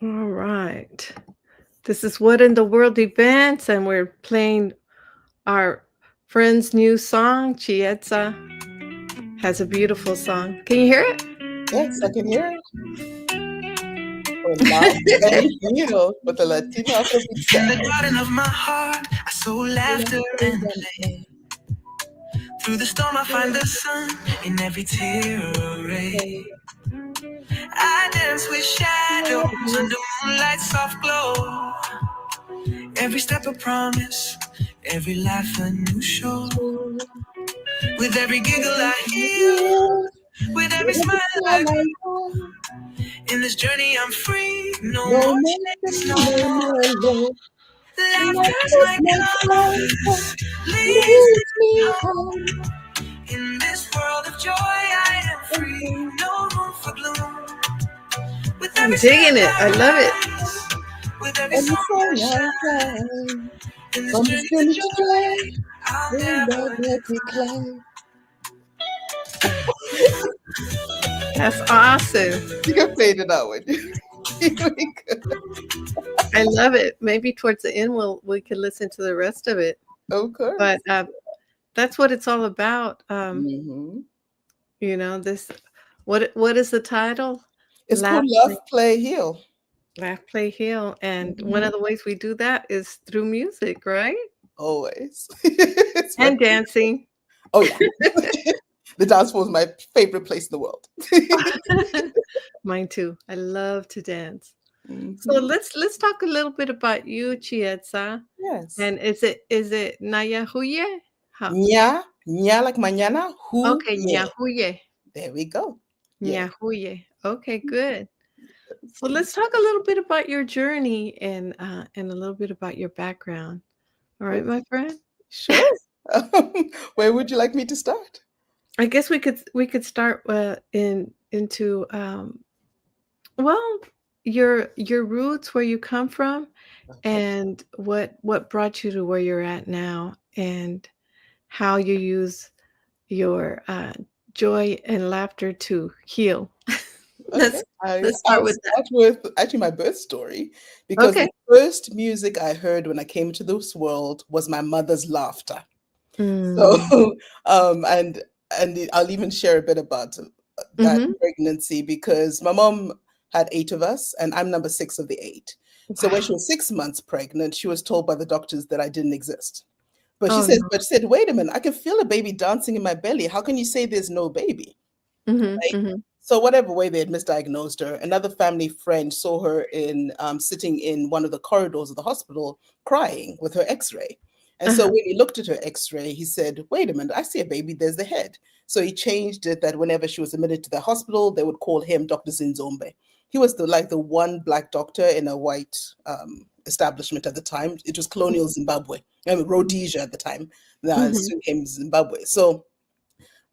All right. This is What in the World Events, and we're playing our friend's new song. Chietza has a beautiful song. Can you hear Yes, I can hear it. For Laugh and Heal with the Latino Afrobeat In the sound. garden of my heart, I sow laughter and play. Through the storm, I find the sun in every tear or ray. I dance with shadows under moonlight soft glow. Every step a promise, every laugh a new show. With every giggle I heal, with every smile I grow. In this journey I'm free, no No more more chains, no pain, no more. more alone. Laughter's Laughter's my my compass, compass, leads leads me me home. home. In this world of joy I am free, no room for gloom. With I'm every step digging it. I I love it. rise, with every Every song I song I shine. sing In this from this journey to journey to joy joy, I'll will never never decline. decline. That's awesome. You can fade it out when you. We could. I love it. Maybe towards the end we could listen to the rest of it. Of But course. that's what it's all about. Hmm. This what is the title? It's called Laugh, Love, Play, Heal. laugh, play, heal. And one Hmm. of the ways we do that is through music, right? Always. It's my And dancing. Oh yeah. The dance floor is my favorite place in the world. Mine too. I love to dance. So Hmm. let's talk a little bit about you, Chietza. Yes. And is it Nayahuye? How? Nya, nya like mañana, hu Okay, ye. Nyahuye. There we go. Yes. Nyahuye. Okay, good. So let's talk a little bit about your journey and a little bit about your background. All right, my friend. Sure. Where would you like me to start? I guess we could start into well your roots, where you come from, Okay. and what brought you to where you're at now, and how you use your joy and laughter to heal. Okay. let's I, let's start I'll with that. start with actually my birth story because the Okay. first music I heard when I came to this world was my mother's laughter. So, Mm. I'll even share a bit about that Mhm. pregnancy because my mom had eight of us, and I'm number six of the eight. So when she Wow. was 6 months pregnant, she was told by the doctors that I didn't exist. Oh no. But she said, wait a minute, I can feel a baby dancing in my belly. How can you say there's no baby? Mhm. Like, Mhm. so whatever way they had misdiagnosed her, another family friend saw her in sitting in one of the corridors of the hospital crying with her X-ray. And so Uh-huh. when he looked at her X-ray, he said, "Wait a minute, I see a baby. There's the head." So he changed it that whenever she was admitted to the hospital, they would call him Dr. Zinzombe. He was the one black doctor in a white establishment at the time. It was colonial Zimbabwe, Rhodesia at the time. Now it Mhm. soon came Zimbabwe. So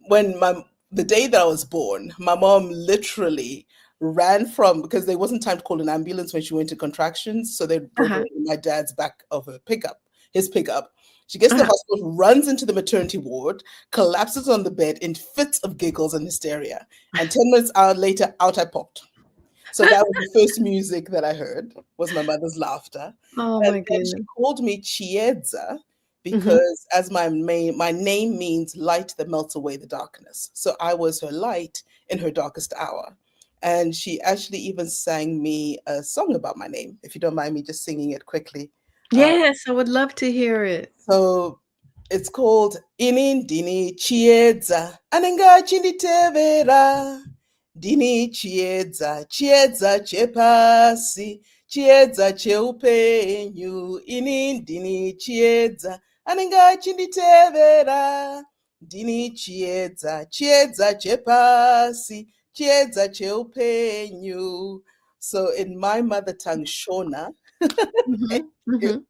when my the day that I was born, my mom literally ran from because there wasn't time to call an ambulance when she went to contractions, so they drove her Uh-huh. in my dad's back of his pickup. She gets to the Uh-huh. hospital, runs into the maternity ward, collapses on the bed in fits of giggles and hysteria, and 10 minutes later, out I popped. So that was the first music that I heard was my mother's laughter. Oh And my then she goodness. called me Chiedza Mhm. because as my name means light that melts away the darkness. So I was her light in her darkest hour. And she actually even sang me a song about my name, if you don't mind me just singing it quickly. Uh, Yes, I would love to hear it. so it's called Inin Dini Chiedza Anenga Chinditevera Dini Chiedza Chiedza Chepasi Chiedza Cheupenyu Inin Dini Chiedza Anenga Chinditevera Dini Chiedza Chiedza Chepasi Chiedza Cheupenyu. So in my mother tongue Shona, Mhm. Mhm.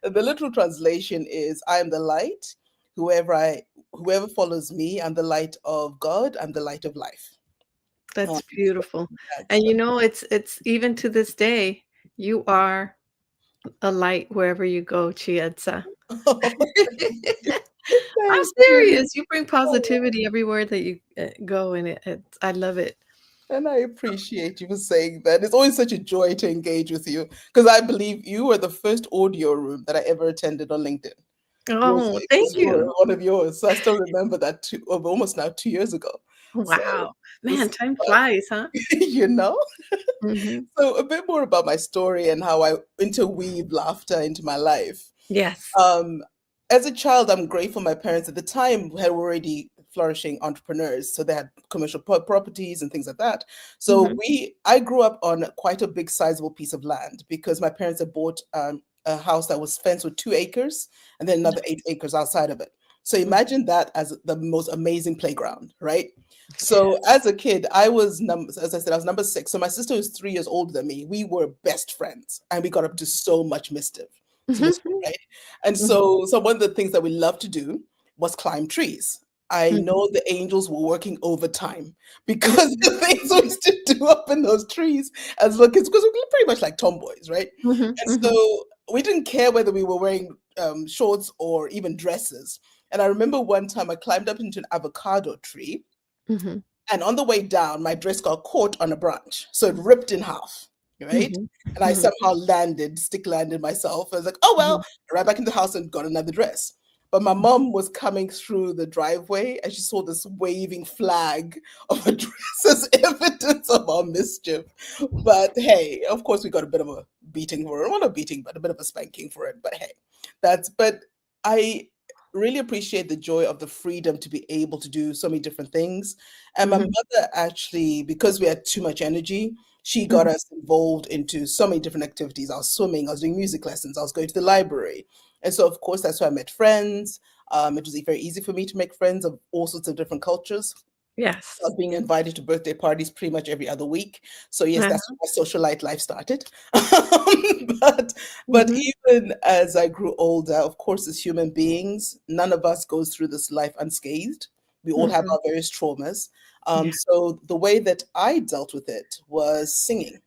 the literal translation is I am the light. Whoever follows me, I'm the light of God, I'm the light of life. That's So beautiful. that's And it's even to this day, you are a light wherever you go, Chietza. I'm thank you. serious. You bring positivity everywhere that you go, and I love it. And I appreciate you for saying that. It's always such a joy to engage with you because I believe you were the first audio room that I ever attended on LinkedIn. Oh, It was thank you. one of yours. So I still remember that almost now 2 years ago. So Wow. this Man, is time fun, flies, huh? you know? Mhm. So a bit more about my story and how I interweave laughter into my life. Yes. Um, as a child, I'm grateful my parents at the time had already flourishing entrepreneurs. So they had commercial properties and things like that. So Mhm. I grew up on quite a big, sizable piece of land because my parents had bought a house that was fenced with 2 acres and then another 8 acres outside of it. So Mhm. imagine that as the most amazing playground, right? So Yes. as a kid, as I said, I was number six. So my sister was 3 years older than me. We were best friends, and we got up to so much mischief to Mhm. mischief, right? And Mhm. so one of the things that we loved to do was climb trees. I Mhm. know the angels were working overtime because Mhm. the things we used to do up in those trees as little kids, because we were pretty much like tomboys, right? Mhm. And Mhm. so we didn't care whether we were wearing shorts or even dresses. And I remember one time I climbed up into an avocado tree, Mhm. and on the way down, my dress got caught on a branch. So it ripped in half, right? Mhm. And I Mhm. somehow stick landed myself. I was like, oh, well, Mhm. I ran back in the house and got another dress. But my mom was coming through the driveway and she saw this waving flag of a dress as evidence of our mischief. But hey, of course, we got a bit of a beating for it. Well, not a beating, but a bit of a spanking for it. But hey, but I really appreciate the joy of the freedom to be able to do so many different things. And my Mhm. mother actually, because we had too much energy, she got Mhm. us involved into so many different activities. I was swimming, I was doing music lessons, I was going to the library. And so, of course, that's where I met friends. It was very easy for me to make friends of all sorts of different cultures. I Yes. was being invited to birthday parties pretty much every other week. So yes, that's Uh-huh. when my socialite life started. but but Mhm. even as I grew older, of course, as human beings, none of us goes through this life unscathed. We all have Mhm. our various traumas. Yeah. So the way that I dealt with it was singing,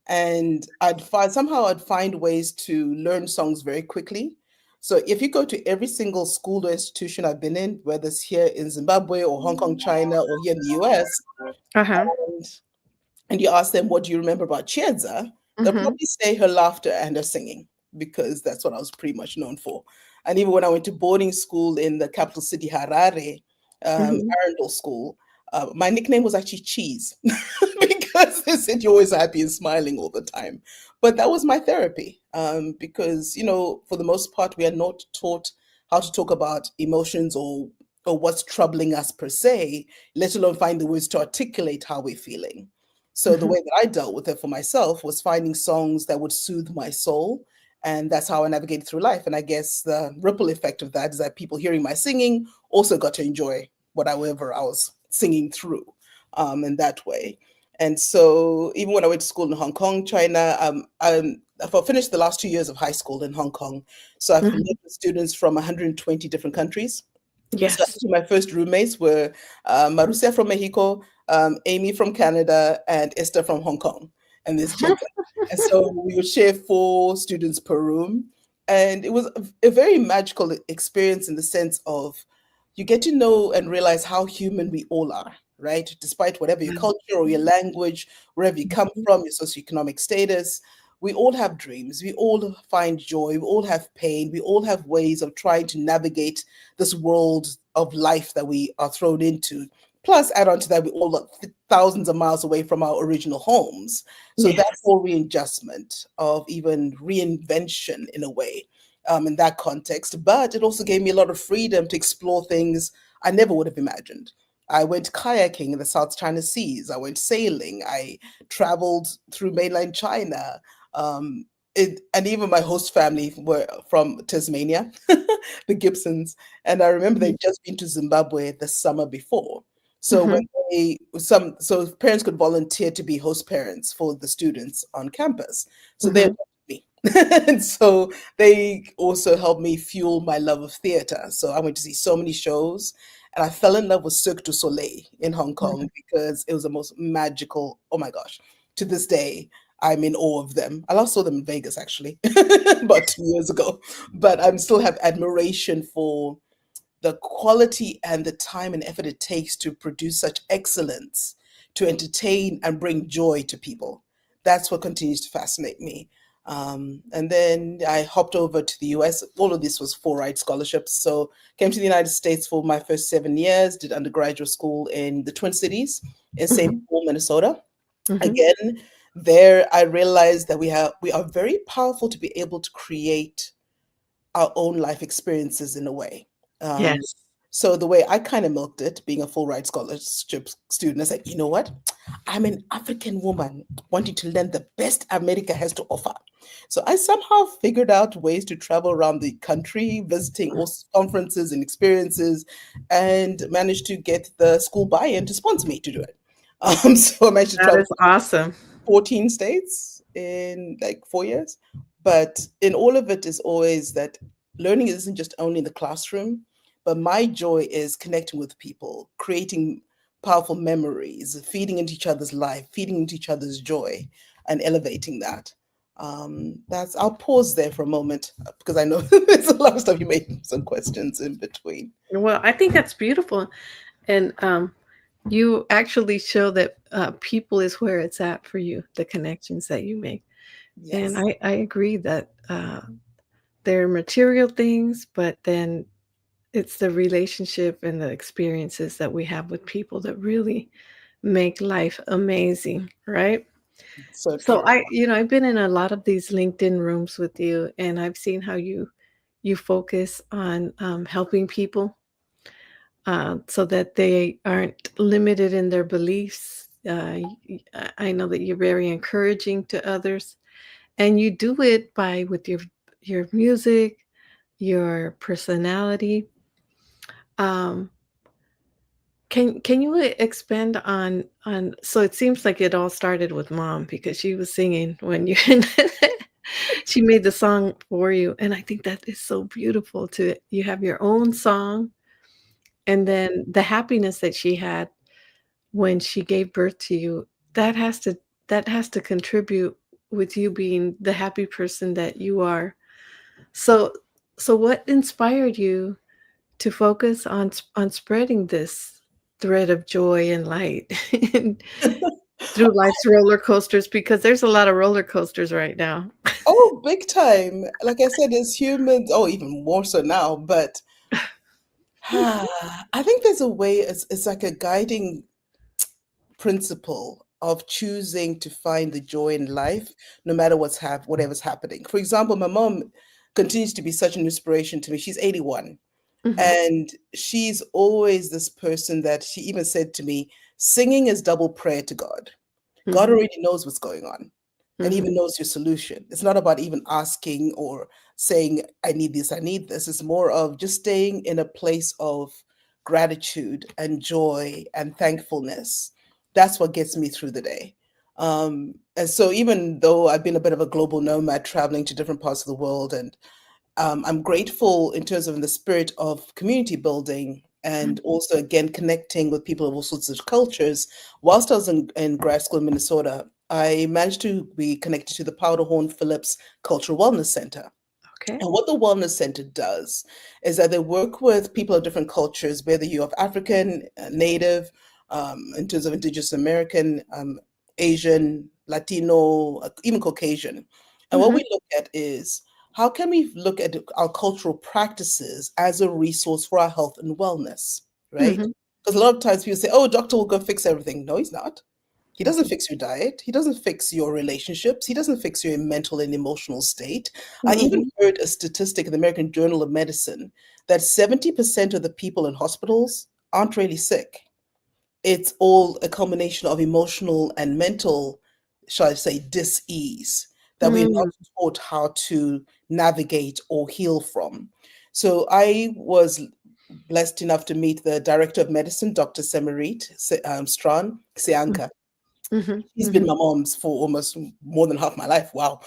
and I'd find ways to learn songs very quickly. So if you go to every single school or institution I've been in, whether it's here in Zimbabwe or Hong Kong, China, or here in the US, Uh-huh. and, and you ask them, what do you remember about Chiedza? They'll Mhm. probably say her laughter and her singing, because that's what I was pretty much known for. And even when I went to boarding school in the capital city, Harare, Mhm. Arundel School, my nickname was actually Cheese because they said you're always happy and smiling all the time. But that was my therapy, because, for the most part, we are not taught how to talk about emotions or what's troubling us per se, let alone find the words to articulate how we're feeling. So the Mhm. way that I dealt with it for myself was finding songs that would soothe my soul. And that's how I navigated through life. And I guess the ripple effect of that is that people hearing my singing also got to enjoy whatever I was singing through, in that way. And so even when I went to school in Hong Kong, China, I finished the last 2 years of high school in Hong Kong. So I've lived Mhm. with students from 120 different countries. So Yes. actually my first roommates were Marusia from Mexico, Amy from Canada, and Esther from Hong Kong, and this Chiedza. And so we would share 4 students per room. And it was a very magical experience in the sense of you get to know and realize how human we all are, right? Despite whatever your culture or your language, wherever you come Mhm. from, your socioeconomic status, we all have dreams. We all find joy. We all have pain. We all have ways of trying to navigate this world of life that we are thrown into. Plus, add on to that, we all are thousands of miles away from our original homes. So that Yes. whole readjustment of even reinvention in a way, in that context. But it also gave me a lot of freedom to explore things I never would have imagined. I went kayaking in the South China Seas. I went sailing. I traveled through mainland China. Um, and even my host family were from Tasmania, the Gibsons. And I remember Mhm. they'd just been to Zimbabwe the summer before. So when Mhm. so parents could volunteer to be host parents for the students on campus. So they Mhm. adopted me. And so they also helped me fuel my love of theater. So I went to see so many shows, and I fell in love with Cirque du Soleil in Hong Mhm. Kong because it was the most magical. Oh my gosh. To this day, I'm in awe of them. I last saw them in Vegas actually about 2 years ago, but I still have admiration for the quality and the time and effort it takes to produce such excellence to entertain and bring joy to people. That's what continues to fascinate me. And then I hopped over to the US. All of this was full ride scholarships. So came to the United States for my first 7 years, did undergraduate school in the Twin Cities in St. Mhm. Paul, Minnesota. Mhm. Again, there I realized that we are very powerful to be able to create our own life experiences in a way. Um, Yes. so the way I kind of milked it, being a full ride scholarship student, I said, you know what? I'm an African woman wanting to learn the best America has to offer. So I somehow figured out ways to travel around the country, visiting all conferences and experiences, and managed to get the school buy-in to sponsor me to do it. So I managed to That travel is awesome. 14 states in like 4 years. But in all of it is always that learning isn't just only in the classroom, but my joy is connecting with people, creating powerful memories, feeding into each other's life, feeding into each other's joy, and elevating that. That's I'll pause there for a moment because I know there's a lot of stuff you made some questions in between. Well, I think that's beautiful, and you actually show that people is where it's at for you, the connections that you make. And Yes. I agree that they're material things, but then it's the relationship and the experiences that we have with people that really make life amazing, right? So So true. I've been in a lot of these LinkedIn rooms with you, and I've seen how you focus on helping people so that they aren't limited in their beliefs. I know that you're very encouraging to others, and you do it by with your music, your personality. Um, can you expand on so it seems like it all started with mom because she was singing when you she made the song for you, and I think that is so beautiful to you have your own song, and then the happiness that she had when she gave birth to you, that has to that has to contribute with you being the happy person that you are. So so what inspired you to focus on spreading this thread of joy and light through life's roller coasters? Because there's a lot of roller coasters right now. Oh, big time. Like I said, as humans, oh, even more so now, but I think there's a way, it's like a guiding principle of choosing to find the joy in life, no matter whatever's happening. For example, my mom continues to be such an inspiration to me. She's 81, Mhm, and she's always this person that she even said to me, singing is double prayer to God. God mhm, already knows what's going on and mhm, even knows your solution. It's not about even asking or saying, I need this, I need this. It's more of just staying in a place of gratitude and joy and thankfulness. That's what gets me through the day. And so, even though I've been a bit of a global nomad traveling to different parts of the world, and I'm grateful in terms of in the spirit of community building and also again connecting with people of all sorts of cultures. Whilst I was in grad school in Minnesota, I managed to be connected to the Powderhorn Phillips Cultural Wellness Center. okay. And what the Wellness Center does is that they work with people of different cultures, whether you're of African, Native, in terms of Indigenous American, Asian, Latino, even Caucasian. And what Mhm, we look at is how can we look at our cultural practices as a resource for our health and wellness, right? mhm, Because a lot of times people say, oh, doctor will go fix everything. No, he's not. He doesn't mhm, fix your diet. He doesn't fix your relationships. He doesn't fix your mental and emotional state. I even mhm, heard a statistic in the American Journal of Medicine that 70% of the people in hospitals aren't really sick. It's all a combination of emotional and mental, shall I say, dis-ease that we're not mm, taught how to navigate or heal from. So I was blessed enough to meet the director of medicine, Dr. Semarit Strawn mm, Sianka. mhm, He's been mhm, my mom's for almost more than half my life. Wow.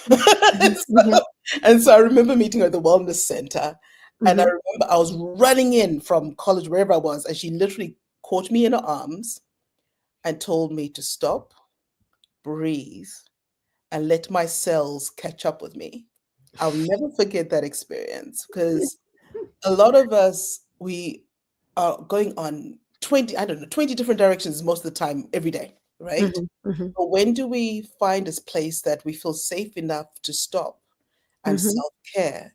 mhm, mhm, And so I remember meeting her at the wellness center. And I mhm. remember I was running in from college, wherever I was, and she literally caught me in her arms and told me to stop, breathe, and let my cells catch up with me. I'll never forget that experience because a lot of us, we are going on 20, I don't know, 20 different directions most of the time, every day. right? Mhm, mhm, But when do we find this place that we feel safe enough to stop and mhm. self-care?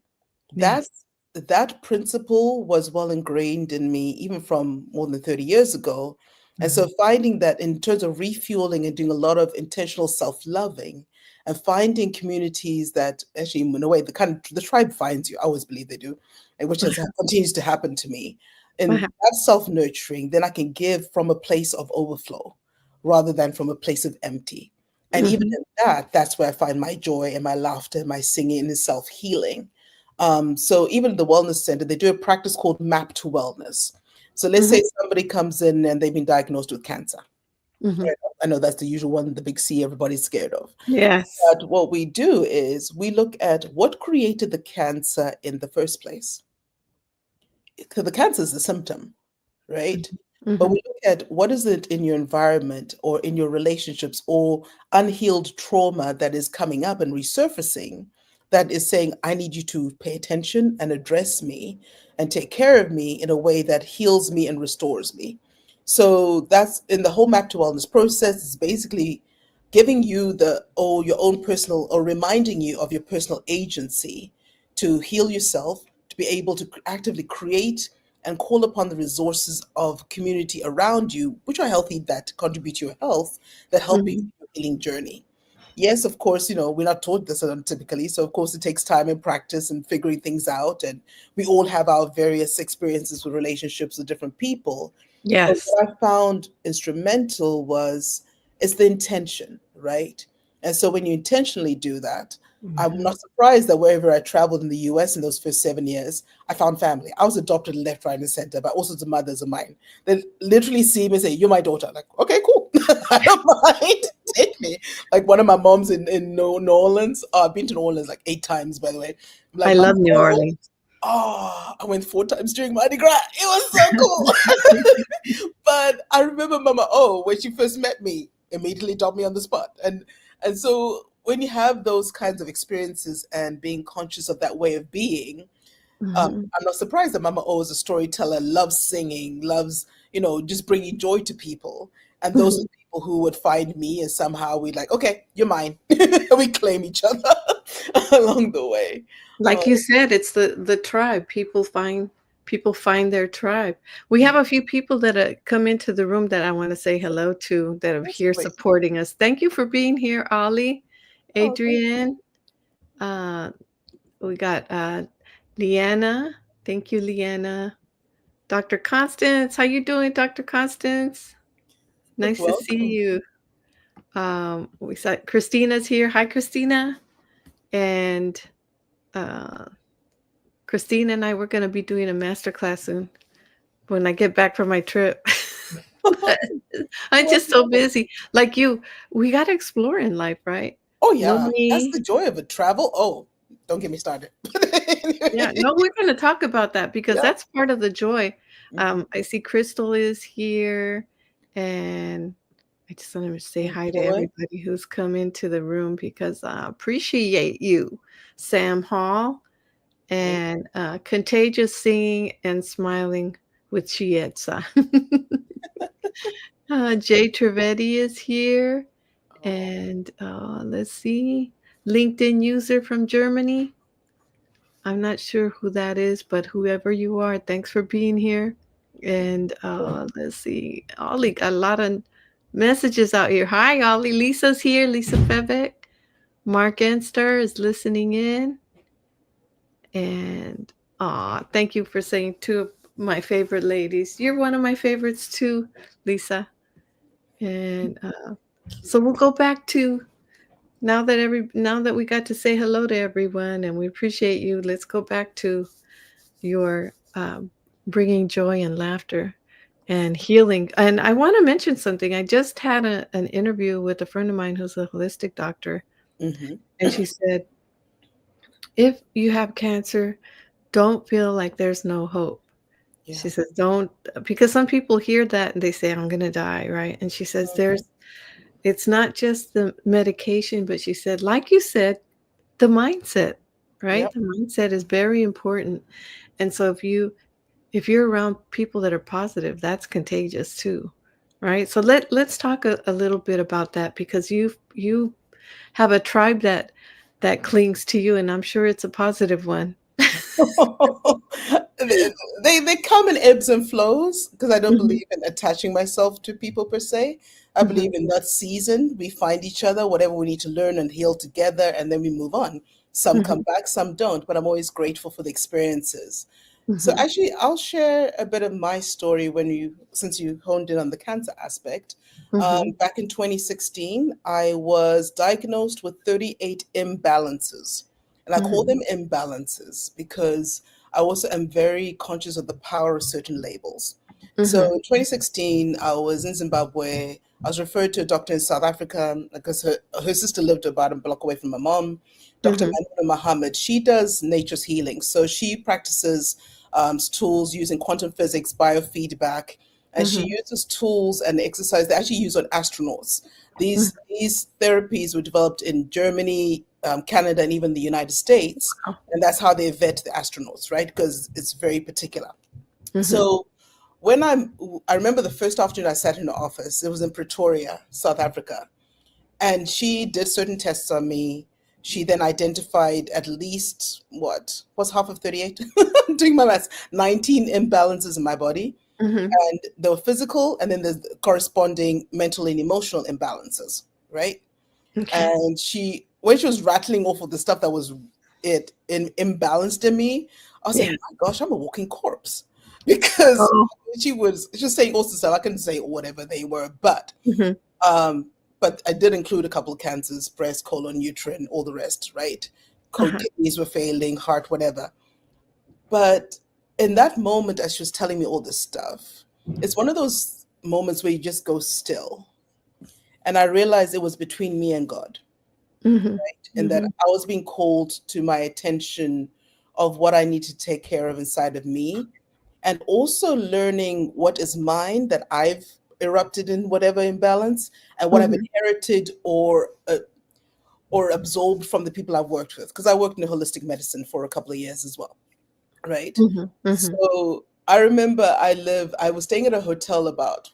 That Yes. that principle was well ingrained in me even from more than 30 years ago. And so Mhm, finding that in terms of refueling and doing a lot of intentional self-loving and finding communities that actually in a way the tribe finds you, I always believe they do, and which has continues to happen to me. And uh-huh, that self-nurturing, then I can give from a place of overflow rather than from a place of empty. And even mhm, in that, that's where I find my joy and my laughter and my singing and self-healing. So even the wellness center, they do a practice called Map to Wellness. So let's mhm, say somebody comes in and they've been diagnosed with cancer. mhm. Right? I know that's the usual one, the big C everybody's scared of. Yes. But what we do is we look at what created the cancer in the first place. Because the cancer is the symptom, right? Mhm, But mhm, we look at what is it in your environment or in your relationships or unhealed trauma that is coming up and resurfacing that is saying, I need you to pay attention and address me and take care of me in a way that heals me and restores me. So that's in the whole Map to Wellness process is basically giving you your own personal or reminding you of your personal agency to heal yourself, to be able to actively create and call upon the resources of community around you, which are healthy, that contribute to your health, that help you mhm. in your healing journey. Yes, of course, we're not taught this typically. So, of course, it takes time and practice and figuring things out. And we all have our various experiences with relationships with different people. But Yes. what I found instrumental was it's the intention, right? And so when you intentionally do that, I'm Mhm. not surprised that wherever I traveled in the US in those first 7 years, I found family. I was adopted left, right, and center by all sorts of mothers of mine. They literally see me and say, "You're my daughter." I'm like, okay, cool. I don't mind. Take me. Like one of my moms in New Orleans. I've been to New Orleans like 8 times, by the way. I'm I like, Mom, love New oh, Orleans. I went 4 times during Mardi Gras. It was so cool. But I remember Mama O when she first met me, immediately dropped me on the spot. And so when you have those kinds of experiences and being conscious of that way of being, Mhm, I'm not surprised that Mama O is a storyteller, loves singing, loves, just bringing joy to people. And those are mhm. the people who would find me and somehow we like, okay, you're mine. We claim each other along the way. Like Oh, you said, it's the tribe. People find their tribe. We have a few people that come into the room that I want to say hello to that are that's here great. supporting us. Thank you for being here, Ollie, Oh, thank you. Adrienne. Uh, we got Leanna. Thank you, Leanna. Dr. Constance, how you doing, Dr. Constance? Nice to see Welcome. you. We saw Christina's here. Hi, Christina. And uh, Christina and I, we're going to be doing a master class soon when I get back from my trip. But I'm just so Wonderful. busy. Like you, we got to explore in life, right? Oh No yeah, that's me. the joy of it. Travel. Oh, don't get me started. Yeah, no, we're going to talk about that because Yep. that's part of the joy. Mhm. I see Crystal is here, and I just want to say hi to Enjoy. everybody who's come into the room because I appreciate you, Sam Hall, Great. and contagious singing and smiling with Chietza. Jay Trivedi is here, Oh, and let's see, LinkedIn user from Germany. I'm not sure who that is, but whoever you are, thanks for being here. And let's see, Ollie got a lot of messages out here. Hi, Ollie. Lisa's here. Lisa Fevek. Mark Enster is listening in. And thank you for saying two of my favorite ladies. You're one of my favorites too, Lisa. And so we'll go back to now that we got to say hello to everyone and we appreciate you. Let's go back to your bringing joy and laughter and healing. And I want to mention something. I just had an interview with a friend of mine who's a holistic doctor, hmm and she said, if you have cancer, don't feel like there's no hope. Yeah. She says, don't, because some people hear that and they say, I'm going to die, right? And she says, Mhm. it's not just the medication, but she said, like you said, the mindset, right? Yep. The mindset is very important. And so if you're around people that are positive, that's contagious too. right? So let's talk a little bit about that, because you have a tribe that clings to you, and I'm sure it's a positive one. They come in ebbs and flows because I don't Mhm, believe in attaching myself to people per se. I believe mhm, in that season we find each other, whatever we need to learn and heal together, and then we move on. Some come mhm, back, some don't, but I'm always grateful for the experiences. So mhm, actually, I'll share a bit of my story since you honed in on the cancer aspect. mhm, Back in 2016, I was diagnosed with 38 imbalances. And I call mhm, them imbalances because I also am very conscious of the power of certain labels. So mhm, in 2016, I was in Zimbabwe. I was referred to a doctor in South Africa because her sister lived about a block away from my mom. Dr. mhm, Manuela Muhammad, she does nature's healing. So she practices tools using quantum physics, biofeedback, and she mhm, uses tools and exercise they actually use on astronauts. mhm. These therapies were developed in Germany, Canada, and even the United States, Oh, and that's how they vet the astronauts, right? Because it's very particular. mhm, So when I remember the first afternoon I sat in the office. It was in Pretoria, South Africa, and she did certain tests on me. She then identified at least what's half of 38? Doing my maths, 19 imbalances in my body. mhm. And there were physical, and then there's the corresponding mental and emotional imbalances, right? Okay. And when she was rattling off of the stuff that was imbalanced in me, I was Yeah. saying, my gosh, I'm a walking corpse. Because Oh. she was saying also stuff, I couldn't say whatever they were, Mhm, um, but I did include a couple of cancers, breast, colon, uterine, all the rest, right? uh-huh, Kidneys were failing, heart, whatever. But in that moment, as she was telling me all this stuff, it's one of those moments where you just go still. And I realized it was between me and God, mhm, and that mhm, I was being called to my attention of what I need to take care of inside of me, and also learning what is mine that I've erupted in whatever imbalance, and what I've mhm, inherited or absorbed from the people I've worked with. Because I worked in holistic medicine for a couple of years as well, right? mhm, mhm, So I remember I was staying at a hotel about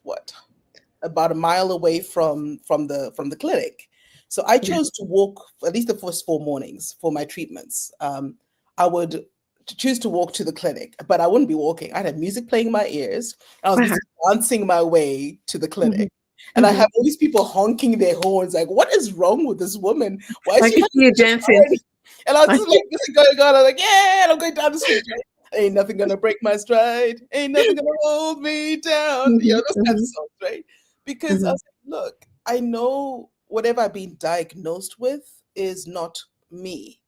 a mile away from the clinic. So I yeah, chose to walk at least the first 4 mornings for my treatments. I would choose to walk to the clinic, but I wouldn't be walking. I'd have music playing in my ears. I was uh-huh, basically dancing my way to the mhm, clinic. And I mhm. have all these people honking their horns, like, what is wrong with this woman? Why is I she can having see you such a dancing. stride? And I was I just can like, this is going on. I was like, yeah, and I'm going down the street. Right? Ain't nothing gonna break my stride. Ain't nothing gonna hold me down. Mhm, Those kinds of mhm, songs, right? Because I mhm, was like, look, I know whatever I've been diagnosed with is not me.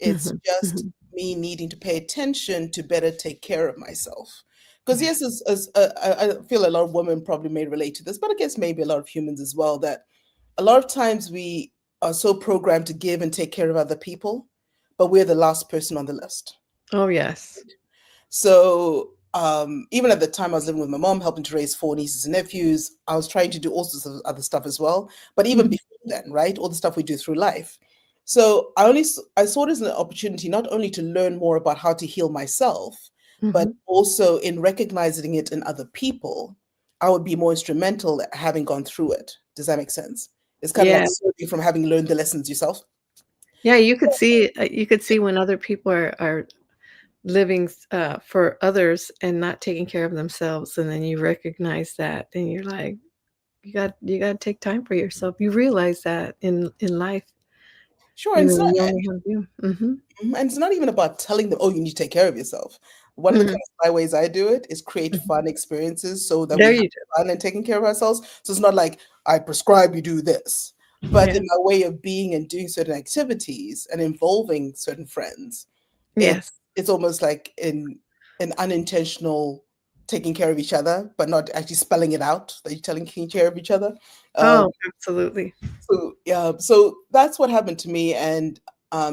It's mhm, just mhm. me needing to pay attention to better take care of myself. Because Yeah. yes, I feel a lot of women probably may relate to this, but I guess maybe a lot of humans as well, that a lot of times we are so programmed to give and take care of other people, but we're the last person on the list. Oh, yes. So even at the time I was living with my mom, helping to raise four nieces and nephews, I was trying to do all sorts of other stuff as well. But even Mhm, before then, right, all the stuff we do through life. So I saw it as an opportunity not only to learn more about how to heal myself, but mhm. also in recognizing it in other people, I would be more instrumental at having gone through it. Does that make sense? It's kind of like Yeah. serving from having learned the lessons yourself. Yeah, you could see when other people are living for others and not taking care of themselves, and then you recognize that, and you're like, you got to take time for yourself. You realize that in life, Sure, and you only have you. Mhm. and it's not even about telling them, oh, you need to take care of yourself. One of the kind Mhm. of sly ways I do it is create Mhm. fun experiences so that we There have you do. fun and taking care of ourselves. So it's not like I prescribe you do this, but Yeah. in my way of being and doing certain activities and involving certain friends, Yes. it's almost like in an unintentional taking care of each other, but not actually spelling it out that you're taking care of each other. Um, Oh, absolutely. so yeah, so that's what happened to me, and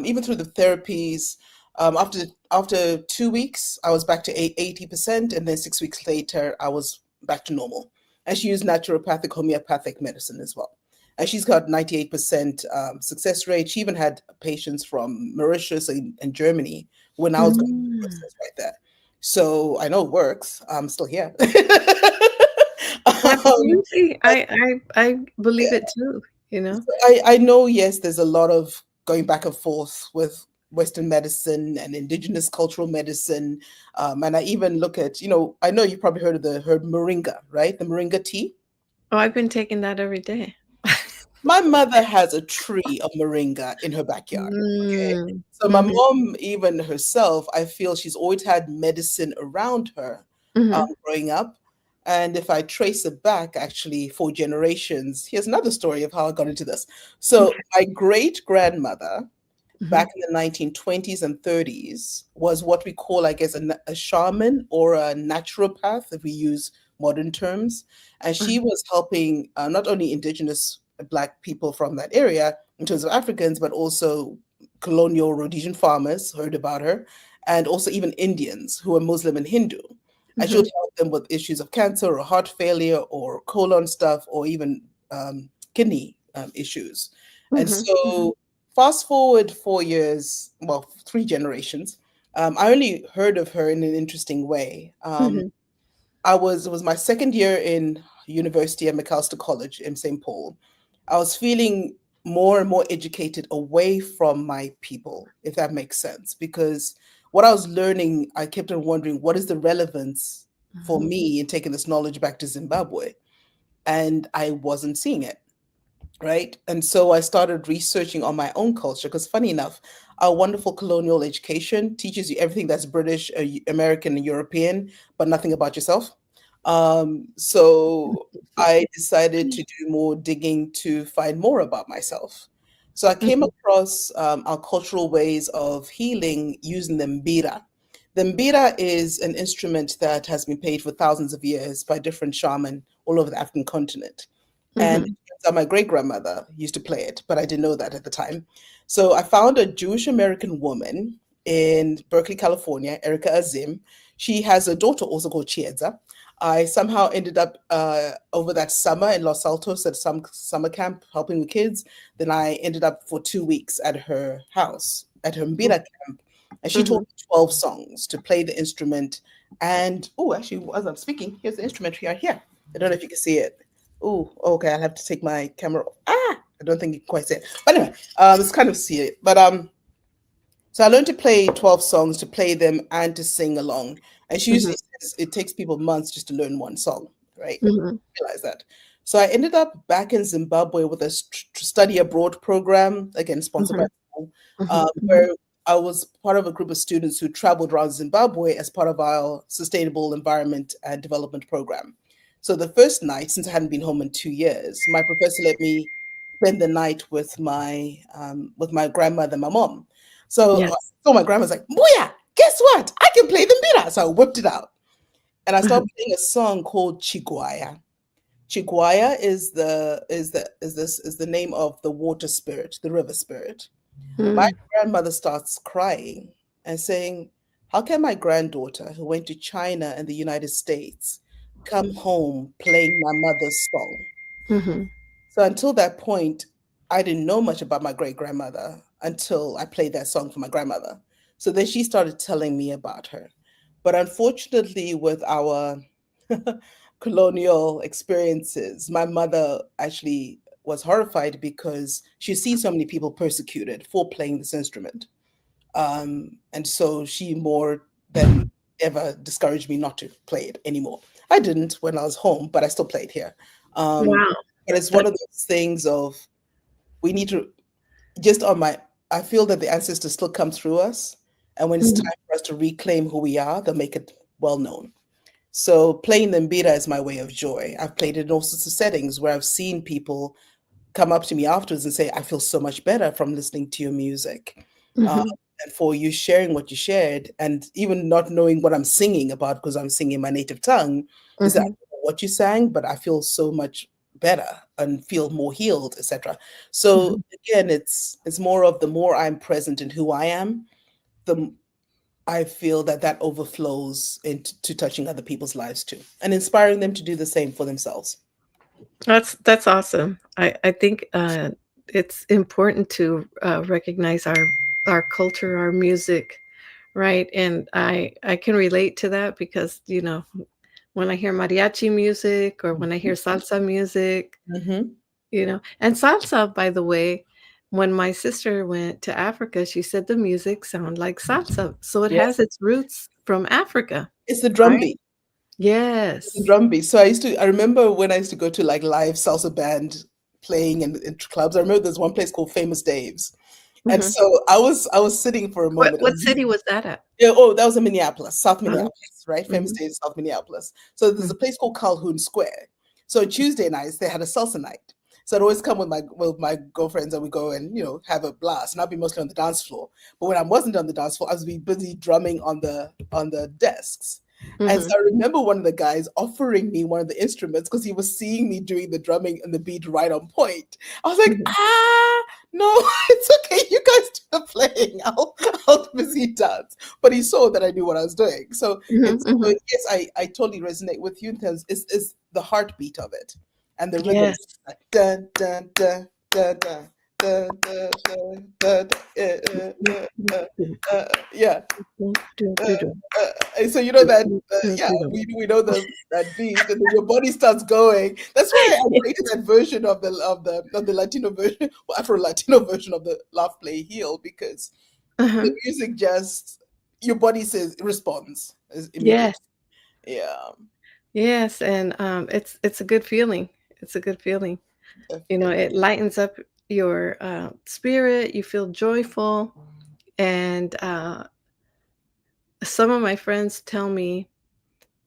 even through the therapies, after 2 weeks, I was back to 80%, and then 6 weeks later, I was back to normal. And she used naturopathic homeopathic medicine as well, and she's got 98% success rate. She even had patients from Mauritius and Germany when I was going through the Mm. process right there. So I know it works. I'm still here. Absolutely. I believe Yeah. it too, you know? So I know, yes, there's a lot of going back and forth with Western medicine and indigenous cultural medicine. And I even look at, I know you've probably heard of the herb moringa, right? The moringa tea. Oh, I've been taking that every day. My mother has a tree of moringa in her backyard. Okay. Mm. So my Mhm. mom, even herself, I feel she's always had medicine around her Mhm. growing up. And if I trace it back actually 4 generations, here's another story of how I got into this. So Okay. my great grandmother Mhm. back in the 1920s and 30s was what we call, I guess, a shaman or a naturopath, if we use modern terms. And she Mhm. was helping not only indigenous Black people from that area in terms of Africans, but also colonial Rhodesian farmers heard about her, and also even Indians who were Muslim and Hindu. And she would Mhm. help them with issues of cancer or heart failure or colon stuff or even kidney issues. And Mhm. Mhm. so fast forward 4 years, well, 3 generations. I only heard of her in an interesting way. Mhm. It was my second year in university at Macalester College in St. Paul. I was feeling more and more educated away from my people, if that makes sense, because what I was learning, I kept on wondering, what is the relevance for Mhm. me in taking this knowledge back to Zimbabwe? And I wasn't seeing it, right? And so I started researching on my own culture because, funny enough, our wonderful colonial education teaches you everything that's British, American, and European, but nothing about yourself. So I decided to do more digging to find more about myself. So I came Mhm. across our cultural ways of healing using the mbira. The mbira is an instrument that has been played for thousands of years by different shamans all over the African continent. And Mhm. my great grandmother used to play it, but I didn't know that at the time. So I found a Jewish American woman in Berkeley, California, Erica Azim. She has a daughter also called Chiedza. I somehow ended up over that summer in Los Altos at some summer camp helping with kids. Then I ended up for 2 weeks at her house, at her Mbira camp. And she taught Mhm. me 12 songs to play the instrument. And, oh, actually, as I'm speaking, here's the instrument here. Here. I don't know if you can see it. Oh, okay. I'll have to take my camera off. Ah, I don't think you can quite see it. But anyway, it's kind of see it. But so I learned to play 12 songs, to play them and to sing along. And she Mhm. usually says it takes people months just to learn one song, right? Mhm. Realize that. So I ended up back in Zimbabwe with a study abroad program, again sponsored by Mhm. school, Mhm. where Mhm. I was part of a group of students who traveled around Zimbabwe as part of our sustainable environment and development program. So the first night, since I hadn't been home in 2 years, my professor let me spend the night with my grandmother, my mom. Yes. So my grandma's like, "Booyah, guess what? I can play the mbira." So I whipped it out and I started Mhm. playing a song called Chiguaya. Chiguaya is the name of the water spirit, the river spirit. My Mm. grandmother starts crying and saying, "How can my granddaughter who went to China and the United States come home playing my mother's song?" Mhm. So until that point, I didn't know much about my great grandmother until I played that song for my grandmother. So then she started telling me about her. But unfortunately, with our colonial experiences, my mother actually was horrified because she sees so many people persecuted for playing this instrument. And so she more than ever discouraged me not to play it anymore. I didn't when I was home, but I still played here. Um, Wow. but it's one That of those things of we need to just on my I feel that the ancestors still come through us. And when it's Mhm. time for us to reclaim who we are, they'll make it well known. So playing the mbira is my way of joy. I've played it in all sorts of settings where I've seen people come up to me afterwards and say, "I feel so much better from listening to your music." Uh, Mhm. and for you sharing what you shared, and even not knowing what I'm singing about because I'm singing my native tongue, is that I Mhm. don't know what you sang, but I feel so much better and feel more healed, etc. So Mhm. again, it's more of the more I'm present in who I am, the I feel that that overflows into to touching other people's lives too, and inspiring them to do the same for themselves. That's awesome. I think, it's important to, recognize our culture, our music, right? And I can relate to that because, when I hear mariachi music or when I hear salsa music, Mhm. And salsa, by the way, when my sister went to Africa, she said the music sound like salsa. So it Yeah, has its roots from Africa, it's the drum right? beat. The Yes. drum beat. So I remember when I used to go to like live salsa band playing in clubs. I remember there's one place called Famous Dave's. And Mhm. so I was sitting for a moment. What city was that at? Yeah, oh, that was in Minneapolis, South Oh, Minneapolis, right? Famous mhm, Days, South Minneapolis. So there's mhm, a place called Calhoun Square. So Tuesday nights they had a salsa night. So I'd always come with my girlfriends and we go and have a blast. And I'd be mostly on the dance floor. But when I wasn't on the dance floor, I was be busy drumming on the desks. And so mhm, I remember one of the guys offering me one of the instruments because he was seeing me doing the drumming and the beat right on point. I was like, mhm. no, it's okay. You guys do the playing. I'll busy dance. But he saw that I knew what I was doing. So Mhm, it's so mhm. yes, I totally resonate with you in terms it's the heartbeat of it and the rhythms Yes. like dun dun dun dun dun dun dun dun dun, yeah. Uh, and so that yeah, we know that beat, and then your body starts going. That's why I created that version of the Latino version, or Afro Latino version of the Laugh Play Heal, because the Uh-huh. music just your body says responds immediately. Yes. Yeah, Yes, and, it's a good feeling. It's a good feeling. It definitely. lightens up your, spirit, you feel joyful, and, some of my friends tell me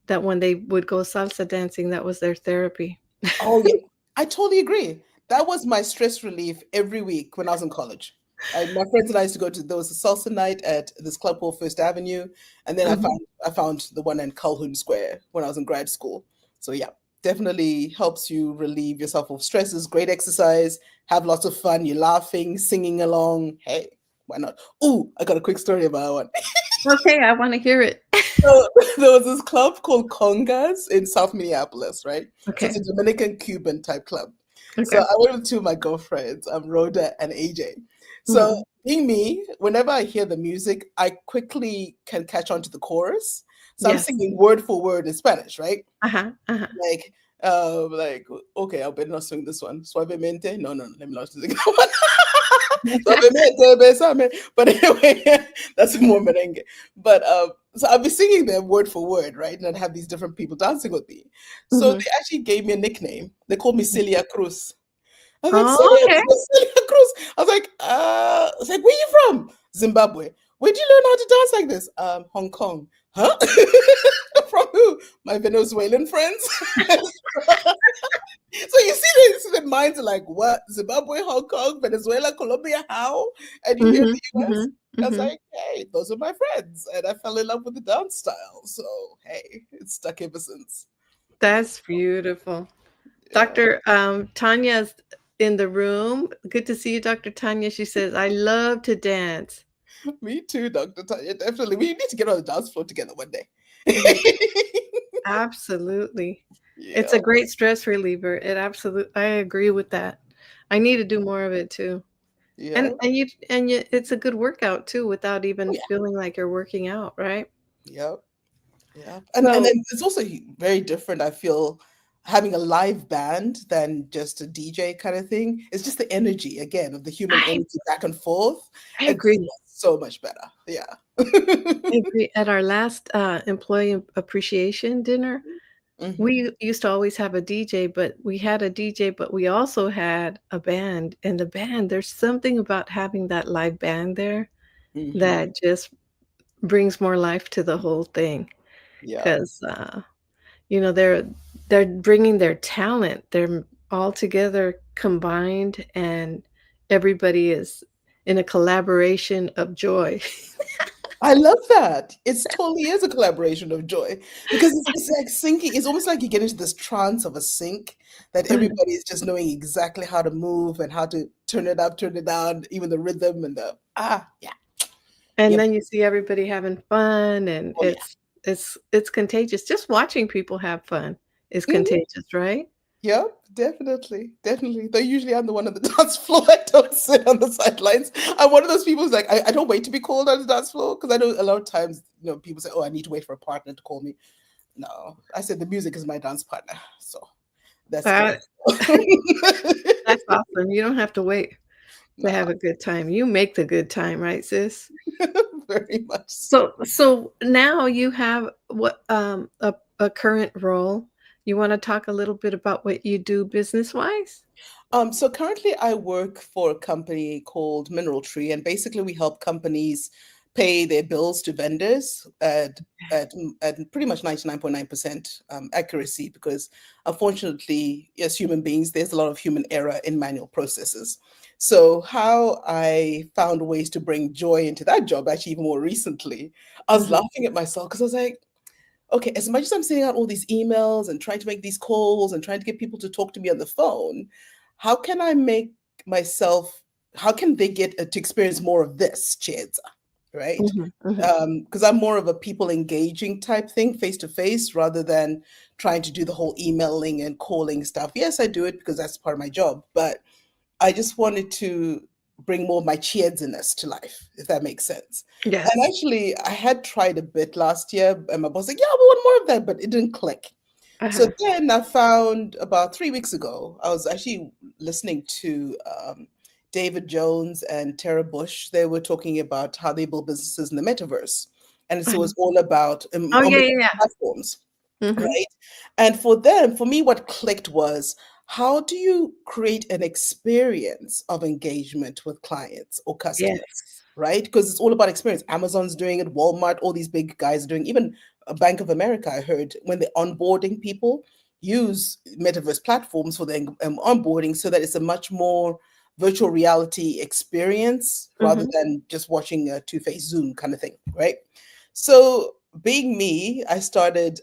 that when they would go salsa dancing, that was their therapy. Oh yeah, I totally agree. That was my stress relief every week when I was in college. My friends and I used to go to there was a salsa night at this club called First Avenue, and then I Mhm. found I found the one in Calhoun Square when I was in grad school. So yeah, definitely helps you relieve yourself of stresses. Great exercise. Have lots of fun. You're laughing, singing along. Hey, why not? Ooh, I got a quick story about one. Okay, I wanna hear it. So there was this club called Congas in South Minneapolis, right? So it's Okay, a Dominican Cuban type club. So okay. I went with two of my girlfriends, Rhoda and AJ. So Mhm. being me, whenever I hear the music, I quickly can catch on to the chorus. So I'm Yes. singing word for word in Spanish, right? Uh-huh, uh-huh. Like, okay, I'll better not sing this one. Suavemente. No, no, no, let me not sing that one. Suavemente, bésame. But anyway, that's more merengue. But so I'll be singing them word for word, right? And I'd have these different people dancing with me. So Mhm. they actually gave me a nickname. They called me Celia Cruz. I was like, Oh, Celia, okay. Celia Cruz. I was like, where you from? Zimbabwe. Where'd you learn how to dance like this? Hong Kong. Huh? From who? My Venezuelan friends. So you see the minds are like, what? Zimbabwe, Hong Kong, Venezuela, Colombia, how? And you hear Mhm, the US? mhm, I was mhm. like, hey, those are my friends. And I fell in love with the dance style. So, hey, it's stuck ever since. That's beautiful. Yeah. Dr. Tanya's in the room. Good to see you, Dr. Tanya. She says, "I love to dance." Me too, Dr. Tanya. Definitely. We need to get on the dance floor together one day. We absolutely. It's Yeah. a great stress reliever. I agree with that. I need to do more of it too. Yeah. And it's a good workout too without Oh, even yeah. feeling like you're working out, right? Yep. Yeah. And So then it's also very different, I feel, having a live band than just a DJ kind of thing. It's just the energy again of the human I energy back and forth. I It's agree. so much better. Yeah. I agree. At our last, employee appreciation dinner, Hmm. we used to always have a DJ, but we had a DJ, but we also had a band, and the band there's something about having that live band there Hmm. that just brings more life to the whole thing. Yeah. 'Cause, they're bringing their talent, they're all together combined, and everybody is in a collaboration of joy. I love that. It's totally is a collaboration of joy because it's like syncing. It's almost like you get into this trance of a sync that everybody is just knowing exactly how to move and how to turn it up, turn it down, even the rhythm and yeah. And Yep. then you see everybody having fun, and Oh yeah. it's contagious. Just watching people have fun is Mhm. contagious, right? Yep, definitely, definitely. Though usually I'm the one on the dance floor. I don't sit on the sidelines. I'm one of those people who's like, I don't wait to be called on the dance floor because I know a lot of times, people say, oh, I need to wait for a partner to call me. No, I said the music is my dance partner. So that's Uh, good. that's awesome. You don't have to wait to No, have a good time. You make the good time, right, sis? very much so. So now you have what a current role. You want to talk a little bit about what you do business wise? So currently I work for a company called Mineral Tree, and basically we help companies pay their bills to vendors at pretty much 99.9% accuracy, because unfortunately, as human beings, there's a lot of human error in manual processes. So how I found ways to bring joy into that job, actually even more recently, I was Mhm. laughing at myself because I was like, okay, as much as I'm sending out all these emails and trying to make these calls and trying to get people to talk to me on the phone, how can I make myself, how can they get to experience more of this, Chiedza, right? Mhm. Mhm. Because I'm more of a people engaging type thing, face to face, rather than trying to do the whole emailing and calling stuff. Yes, I do it because that's part of my job, but I just wanted to bring more of my cheersiness to life, if that makes sense. And Yes. actually, I had tried a bit last year, and my boss was like, "Yeah, we want more of that," but it didn't click. So Uh-huh. then I found about 3 weeks ago, I was actually listening to David Jones and Tara Bush. They were talking about how they build businesses in the metaverse. And so it Uh-huh. was all about Oh yeah, almost yeah, yeah. platforms. Mhm. Right. And for them, for me, what clicked was, how do you create an experience of engagement with clients or customers? Yes. Right. Because it's all about experience. Amazon's doing it, Walmart, all these big guys are doing, even Bank of America, I heard when they're onboarding people, use metaverse platforms for their onboarding so that it's a much more virtual reality experience rather Mhm. than just watching a two-faced Zoom kind of thing. Right. So being me, I started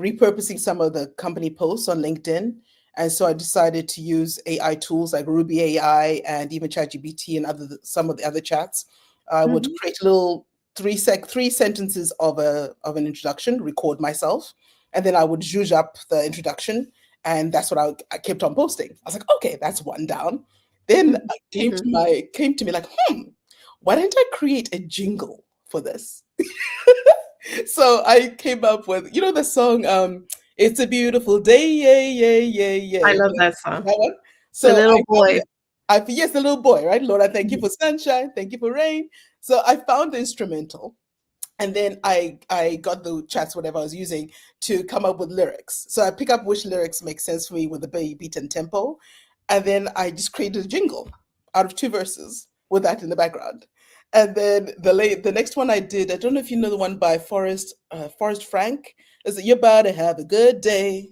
repurposing some of the company posts on LinkedIn. And so I decided to use AI tools like Ruby AI and even ChatGPT and some of the other chats. I would Mhm. create a little three sentences of an introduction, record myself, and then I would zhuzh up the introduction, and that's what I kept on posting. I was like, okay, that's one down. Then Mhm. I Mhm. came to me like, why didn't I create a jingle for this? So I came up with, the song, It's a Beautiful Day, yeah, yeah, yeah, I yeah. love that song. That one. The So little boy. yes, the little boy, right? Lord, I thank you Mhm. for sunshine, thank you for rain. So I found the instrumental, and then I got the chats, whatever I was using, to come up with lyrics. So I pick up which lyrics make sense for me with the beat and tempo, and then I just created a jingle out of two verses with that in the background. And then the next one I did, I don't know if you know the one by Forrest Frank, is that you're about to have a good day,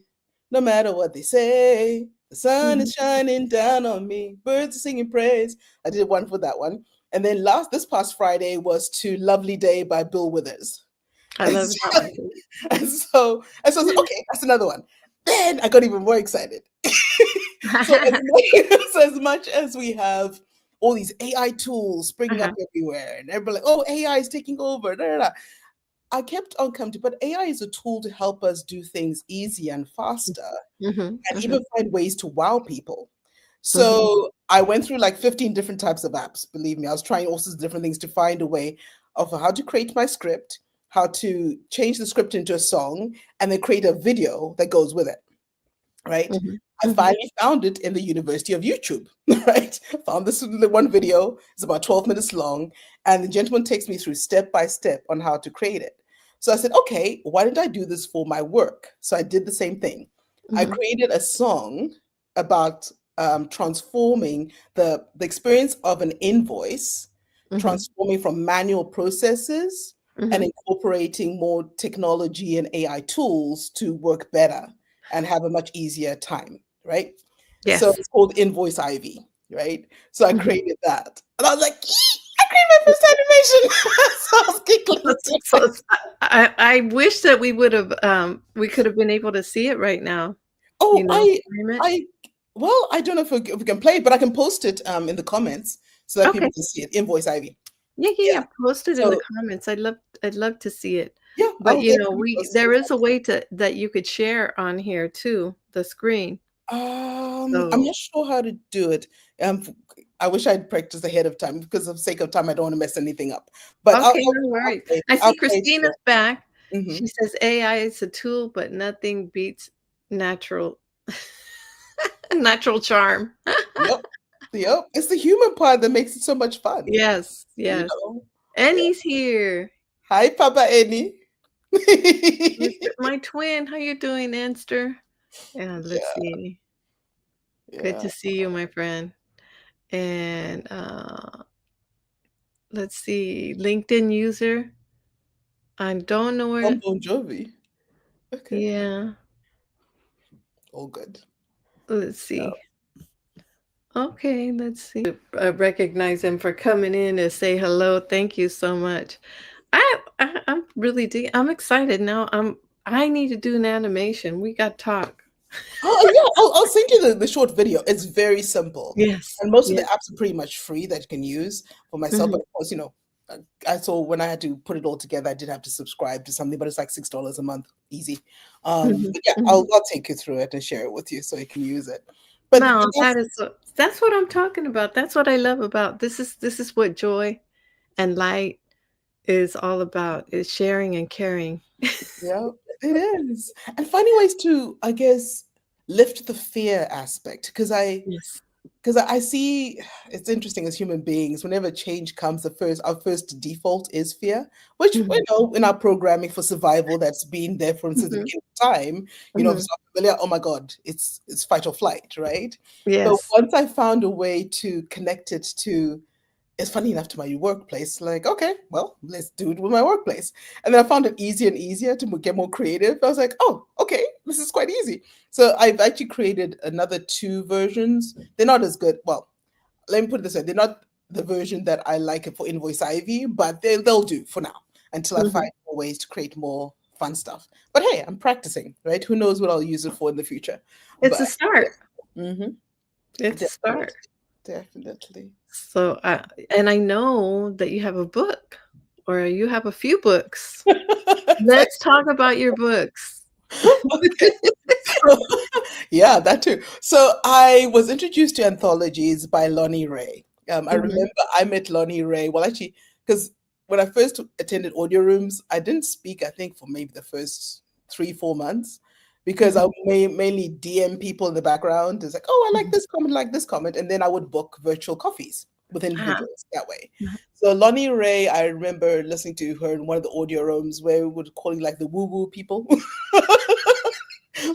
no matter what they say. The sun is Mhm. shining down on me, birds are singing praise. I did one for that one. And then this past Friday was to Lovely Day by Bill Withers. I And love that so, one too. I was like, okay, that's another one. Then I got even more excited. So as much as we have all these AI tools springing up Uh-huh. everywhere, and everybody like, oh, AI is taking over. Da, da, da. I kept on coming to, but AI is a tool to help us do things easier and faster, Mhm. and Mhm. even find ways to wow people. Mhm. So I went through like 15 different types of apps. Believe me, I was trying all sorts of different things to find a way of how to create my script, how to change the script into a song, and then create a video that goes with it. Right. Mhm. I Mhm. finally found it in the University of YouTube. Right. Found this one video. It's about 12 minutes long. And the gentleman takes me through step by step on how to create it. So I said, okay, why didn't I do this for my work? So I did the same thing. I Mhm. created a song about transforming the experience of an invoice, Mhm. transforming from manual processes and Mhm. incorporating more technology and AI tools to work better and have a much easier time, right? So Yes. it's called Invoice Ivy, right? So I Mhm. created that. And I was like, "Yee, I created my first animation." So I was giggling to So myself. it's I wish that we could have been able to see it right now, Oh, stream it. I, well, I don't know if we can play it, but I can post it in the comments so that people Okay. can see it. Invoice Ivy. Yeah, yeah, Yeah. yeah, post it in the So comments. I'd love to see it. yeah, But, I'll definitely we post it. there is a way to that you could share on here too, the screen. I'm So not sure how to do it. Um, I wish I'd practiced ahead of time because of sake of time, I don't want to mess anything up. But okay, no I'll worries. play. I I'll see play it. Christina's back. She Mhm. says AI is a tool, but nothing beats natural natural charm. Yep. Yep. It's the human part that makes it so much fun, Yes, you yes. know? And Yeah. he's here. Hi, Papa Annie. My twin, how you doing, Enster? Yeah, let's Yeah, see. Good yeah. to see you, my friend. And let's see, LinkedIn user. I don't know John where. Bon Jovi. Okay. Yeah, All good. let's Yeah. see. Okay, let's see. I recognize him for coming in to say hello. Thank you so much. I'm really I'm excited now. I need to do an animation. We got to talk. Oh, yeah. I'll send you the short video. It's very simple. Yes. And most of the Yes. apps are pretty much free that you can use for myself. Mhm. But of course, I saw when I had to put it all together, I did have to subscribe to something, but it's like $6 a month. Easy. Mhm. But yeah, Mhm. I'll take you through it and share it with you so you can use it. But No, that's what I'm talking about. That's what I love about this is what joy and light is all about, is sharing and caring. yeah, it is. And finding ways to, I guess, lift the fear aspect. Yes. Because I see it's interesting as human beings, whenever change comes, our first default is fear, which we Mhm. know in our programming for survival that's been there from since the Mhm. beginning of time, if Mhm. it's not familiar, oh my God, it's fight or flight, right? But Yes. once I found a way to connect it to it's funny enough to my workplace. Like, okay, well, let's do it with my workplace. And then I found it easier and easier to get more creative. I was like, oh, okay, this is quite easy. So I've actually created another two versions. They're not as good. Well, let me put it this way: they're not the version that I like it for Invoice Ivy, but they'll do for now until I find Mhm. more ways to create more fun stuff. But hey, I'm practicing, right? Who knows what I'll use it for in the future? It's But a start. yeah, It's a definitely, start. definitely. So, and I know that you have a book or you have a few books. Let's talk about your books. Okay. So, yeah, that too. So I was introduced to anthologies by Lonnie Ray. I Mhm. remember I met Lonnie Ray. Well, actually, because when I first attended audio rooms, I didn't speak, I think, for maybe the first 3, 4 months because I Mhm. would mainly DM people in the background. It's like, oh, I like Mhm. this comment, like this comment. And then I would book virtual coffees with Uh-huh. individuals that way. Uh-huh. So Lonnie Ray, I remember listening to her in one of the audio rooms where we would call it like the woo-woo people.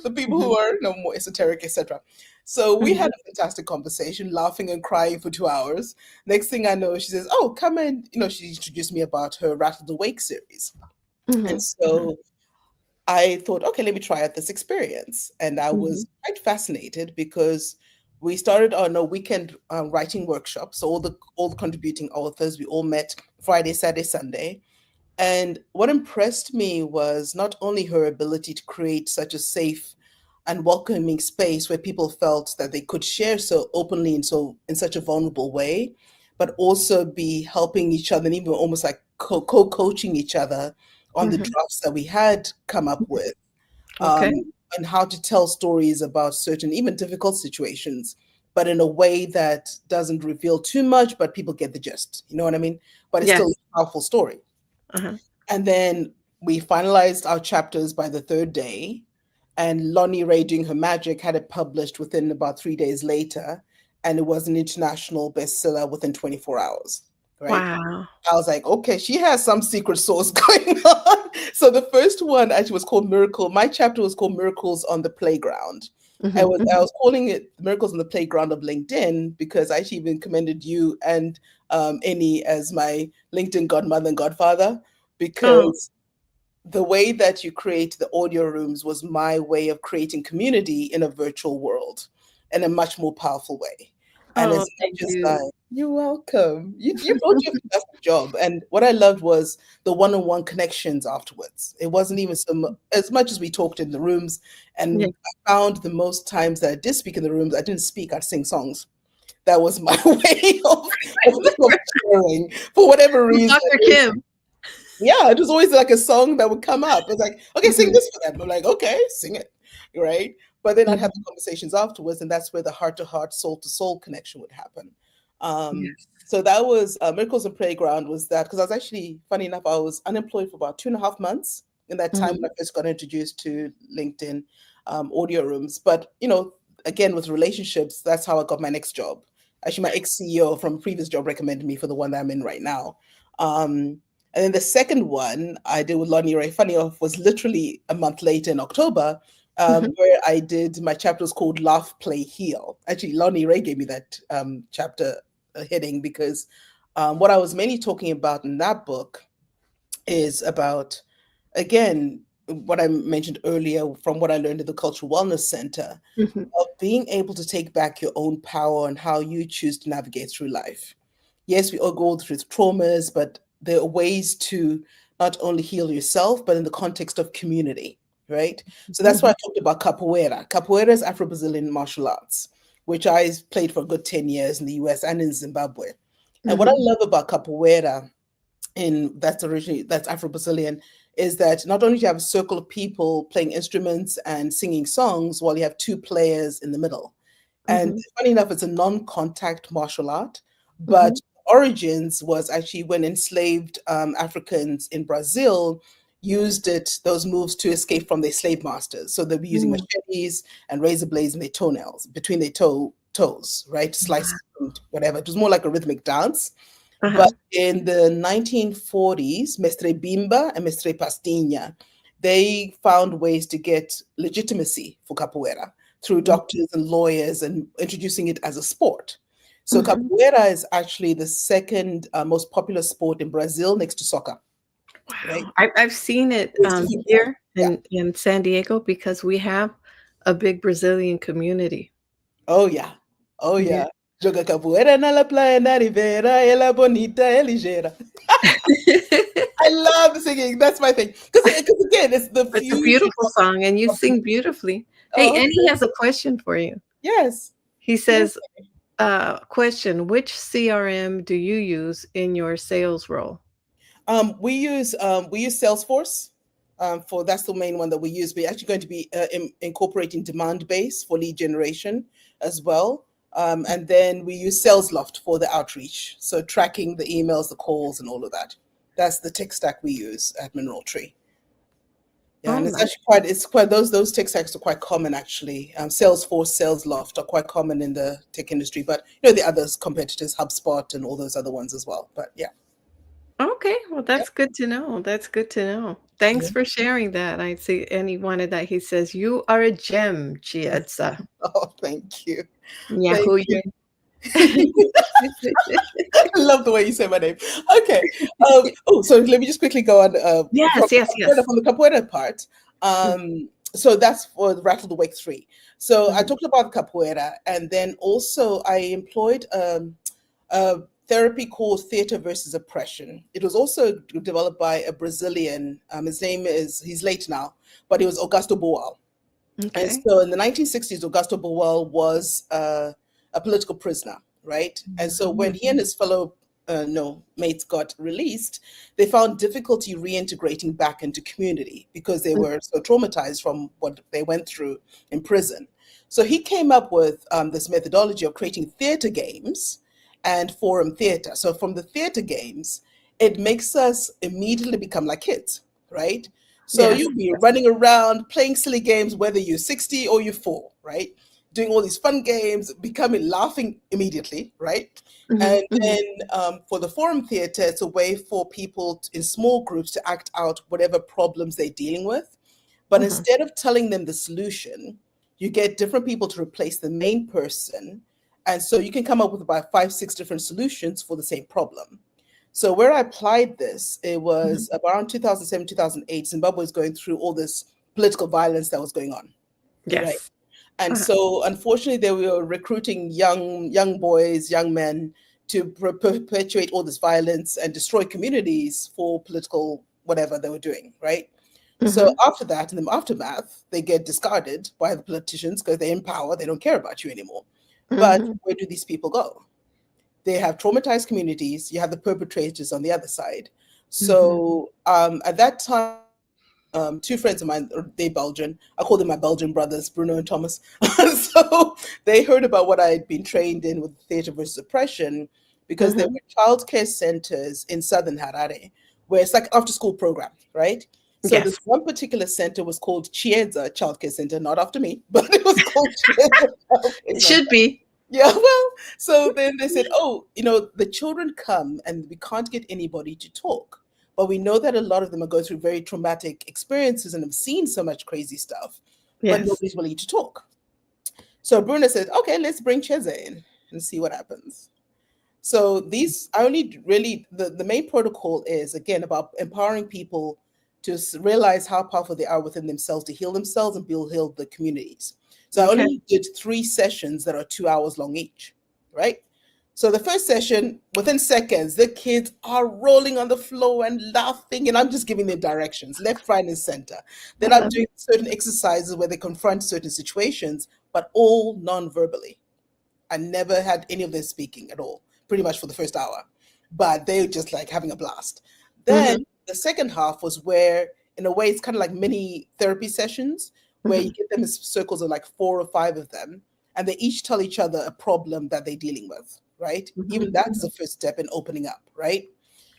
The people who Mhm. are more esoteric, etc. So we had Mhm. a fantastic conversation, laughing and crying for 2 hours. Next thing I know, she says, "Oh, come in." She introduced me about her Rattle the Wake series, and Mhm. Mhm. so I thought, okay, let me try out this experience, and I Mhm. was quite fascinated because we started on a weekend writing workshop. So all the contributing authors, we all met Friday, Saturday, Sunday, and what impressed me was not only her ability to create such a safe and welcoming space where people felt that they could share so openly and so in such a vulnerable way, but also be helping each other and even almost like co-coaching each other on the Mhm. drafts that we had come up Mhm. with, Okay. um, and how to tell stories about certain even difficult situations, but in a way that doesn't reveal too much, but people get the gist. You know what I mean? But it's still Yes. a powerful story. Uh-huh. And then we finalized our chapters by the third day. And Lonnie Ray, doing her magic, had it published within about 3 days later. And it was an international bestseller within 24 hours. Right. Wow. I was like, okay, she has some secret sauce going on. So the first one actually was called Miracle. My chapter was called Miracles on the Playground. Mhm. I Mhm. was calling it Miracles on the Playground of LinkedIn because I actually even commended you and Annie as my LinkedIn godmother and godfather, Oh, because the way that you create the audio rooms was my way of creating community in a virtual world in a much more powerful way. And oh, it's not thank just you. like, you're welcome. You both did a fantastic job. And what I loved was the one-on-one connections afterwards. It wasn't even as much as we talked in the rooms. Yeah. And I found the most times that I did speak in the rooms, I didn't speak, I'd sing songs. That was my way of sharing for whatever reason. Dr. Kim. Yeah, it was always like a song that would come up. It's like, okay, sing Mhm. this for them. I'm like, okay, sing it, right? But then I'd have the Mhm. conversations afterwards, and that's where the heart to heart, soul to soul connection would happen. Yes. So that was Miracles and Playground was that because I was actually funny enough, I was unemployed for about 2.5 months in that time when I first got introduced to LinkedIn audio rooms. But, again, with relationships, that's how I got my next job. Actually, my ex-CEO from previous job recommended me for the one that I'm in right now. And then the second one I did with Lonnie Ray, funny enough, was literally a month later in October, where I did my chapter was called Laugh, Play, Heal. Actually, Lonnie Ray gave me that chapter heading because what I was mainly talking about in that book is about, again, what I mentioned earlier from what I learned at the Cultural Wellness Center, of being able to take back your own power and how you choose to navigate through life. Yes, we all go through traumas, but there are ways to not only heal yourself, but in the context of community, right? So that's why I talked about capoeira. Capoeira is Afro-Brazilian martial arts, which I played for a good 10 years in the US and in Zimbabwe. And what I love about capoeira, that's Afro-Brazilian, is that not only do you have a circle of people playing instruments and singing songs while you have two players in the middle. And funny enough, it's a non-contact martial art, but origins was actually when enslaved Africans in Brazil used those moves to escape from their slave masters. So they'll be using machetes and razor blades in their toenails, between their toes, right? Slice and whatever. It was more like a rhythmic dance. But in the 1940s, Mestre Bimba and Mestre Pastinha, they found ways to get legitimacy for capoeira through doctors and lawyers and introducing it as a sport. So capoeira is actually the second most popular sport in Brazil next to soccer. Wow. Right? I've seen it here in San Diego because we have a big Brazilian community. Oh, yeah. Oh, yeah. Joga capoeira na la playa na rivera, ela bonita, é ligeira. I love singing. That's my thing. Because again, it's a beautiful song, and you sing beautifully. Hey, Eddie has a question for you. Yes. He says, question, which CRM do you use in your sales role? We use Salesforce. That's the main one that we use. We're actually going to be incorporating Demandbase for lead generation as well. And then we use SalesLoft for the outreach. So tracking the emails, the calls, and all of that. That's the tech stack we use at Mineral Tree. Yeah, and it's actually quite those tech stacks are quite common actually. Salesforce, SalesLoft are quite common in the tech industry, but the others competitors, HubSpot and all those other ones as well. But yeah. Okay, well, that's good to know. That's good to know. Thanks for sharing that. I see, and he wanted that. He says, "You are a gem, Chietza." Oh, thank you. Yeah, Thank you. I love the way you say my name. Okay. So let me just quickly go on. Yes. From the capoeira part. So that's for the Rattle the Wake 3. So I talked about capoeira, and then also I employed a therapy called Theater versus Oppression. It was also developed by a Brazilian. He's late now, but he was Augusto Boal. Okay. And so in the 1960s, Augusto Boal was a political prisoner, right? And so when he and his fellow mates got released, they found difficulty reintegrating back into community because they were so traumatized from what they went through in prison. So he came up with this methodology of creating theater games and forum theater. So from the theater games, it makes us immediately become like kids, right? So you'll be running around, playing silly games, whether you're 60 or you're 4, right? Doing all these fun games, laughing immediately, right? And then for the forum theater, it's a way for people in small groups to act out whatever problems they're dealing with. But instead of telling them the solution, you get different people to replace the main person. And so you can come up with about 5-6 different solutions for the same problem. So where I applied this, it was around 2007, 2008, Zimbabwe was going through all this political violence that was going on. Yes. Right? And so unfortunately, they were recruiting young boys, young men to perpetuate all this violence and destroy communities for political whatever they were doing, right? So after that, in the aftermath, they get discarded by the politicians because they're in power. They don't care about you anymore. But where do these people go? They have traumatized communities. You have the perpetrators on the other side. So at that time, 2 friends of mine, they're Belgian. I call them my Belgian brothers, Bruno and Thomas. So they heard about what I had been trained in with Theater versus Oppression because there were childcare centers in southern Harare where it's like after school program, right? So this Yes. one particular center was called Chieza Childcare Center, not after me, but it was called Chieza Childcare It Center. should be. Yeah, well, so then they said, oh, the children come and we can't get anybody to talk. But we know that a lot of them are going through very traumatic experiences and have seen so much crazy stuff, but Yes. nobody's willing to talk. So Bruna said, okay, let's bring Cheze in and see what happens. So I only really, the main protocol is, again, about empowering people to realize how powerful they are within themselves to heal themselves and heal the communities. So I Okay. only did 3 sessions that are 2 hours long each, right? So the first session, within seconds, the kids are rolling on the floor and laughing, and I'm just giving them directions, left, right, and center. Then I I'm love doing certain exercises where they confront certain situations, but all non-verbally. I never had any of them speaking at all, pretty much for the first hour, but they were just like having a blast. Then Mhm. the second half was where, in a way, it's kind of like mini therapy sessions where you Mhm. get them in circles of like 4 or 5 of them, and they each tell each other a problem that they're dealing with, right? Even Mhm. that's the first step in opening up, right?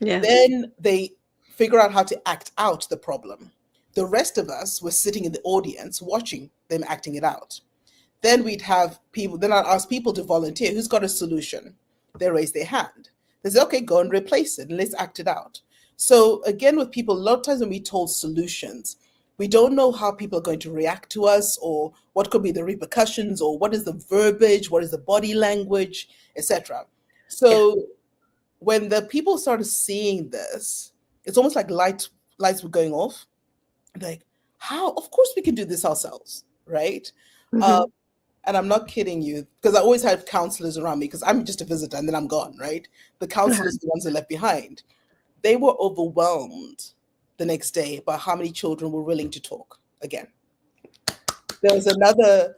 Yes. Then they figure out how to act out the problem. The rest of us were sitting in the audience watching them acting it out. Then we'd have people, then I'd ask people to volunteer. Who's got a solution? They raise their hand. They say, okay, go and replace it and let's act it out. So again, with people, a lot of times when we told solutions, we don't know how people are going to react to us or what could be the repercussions or what is the verbiage, what is the body language, etc. Yeah. So when the people started seeing this, it's almost like lights were going off. Like, how? Of course we can do this ourselves, right? Um, Mhm. and I'm not kidding you, because I always have counselors around me because I'm just a visitor and then I'm gone, right? The Uh-huh. counselors, the ones that are left behind, they were overwhelmed the next day by how many children were willing to talk again. There was another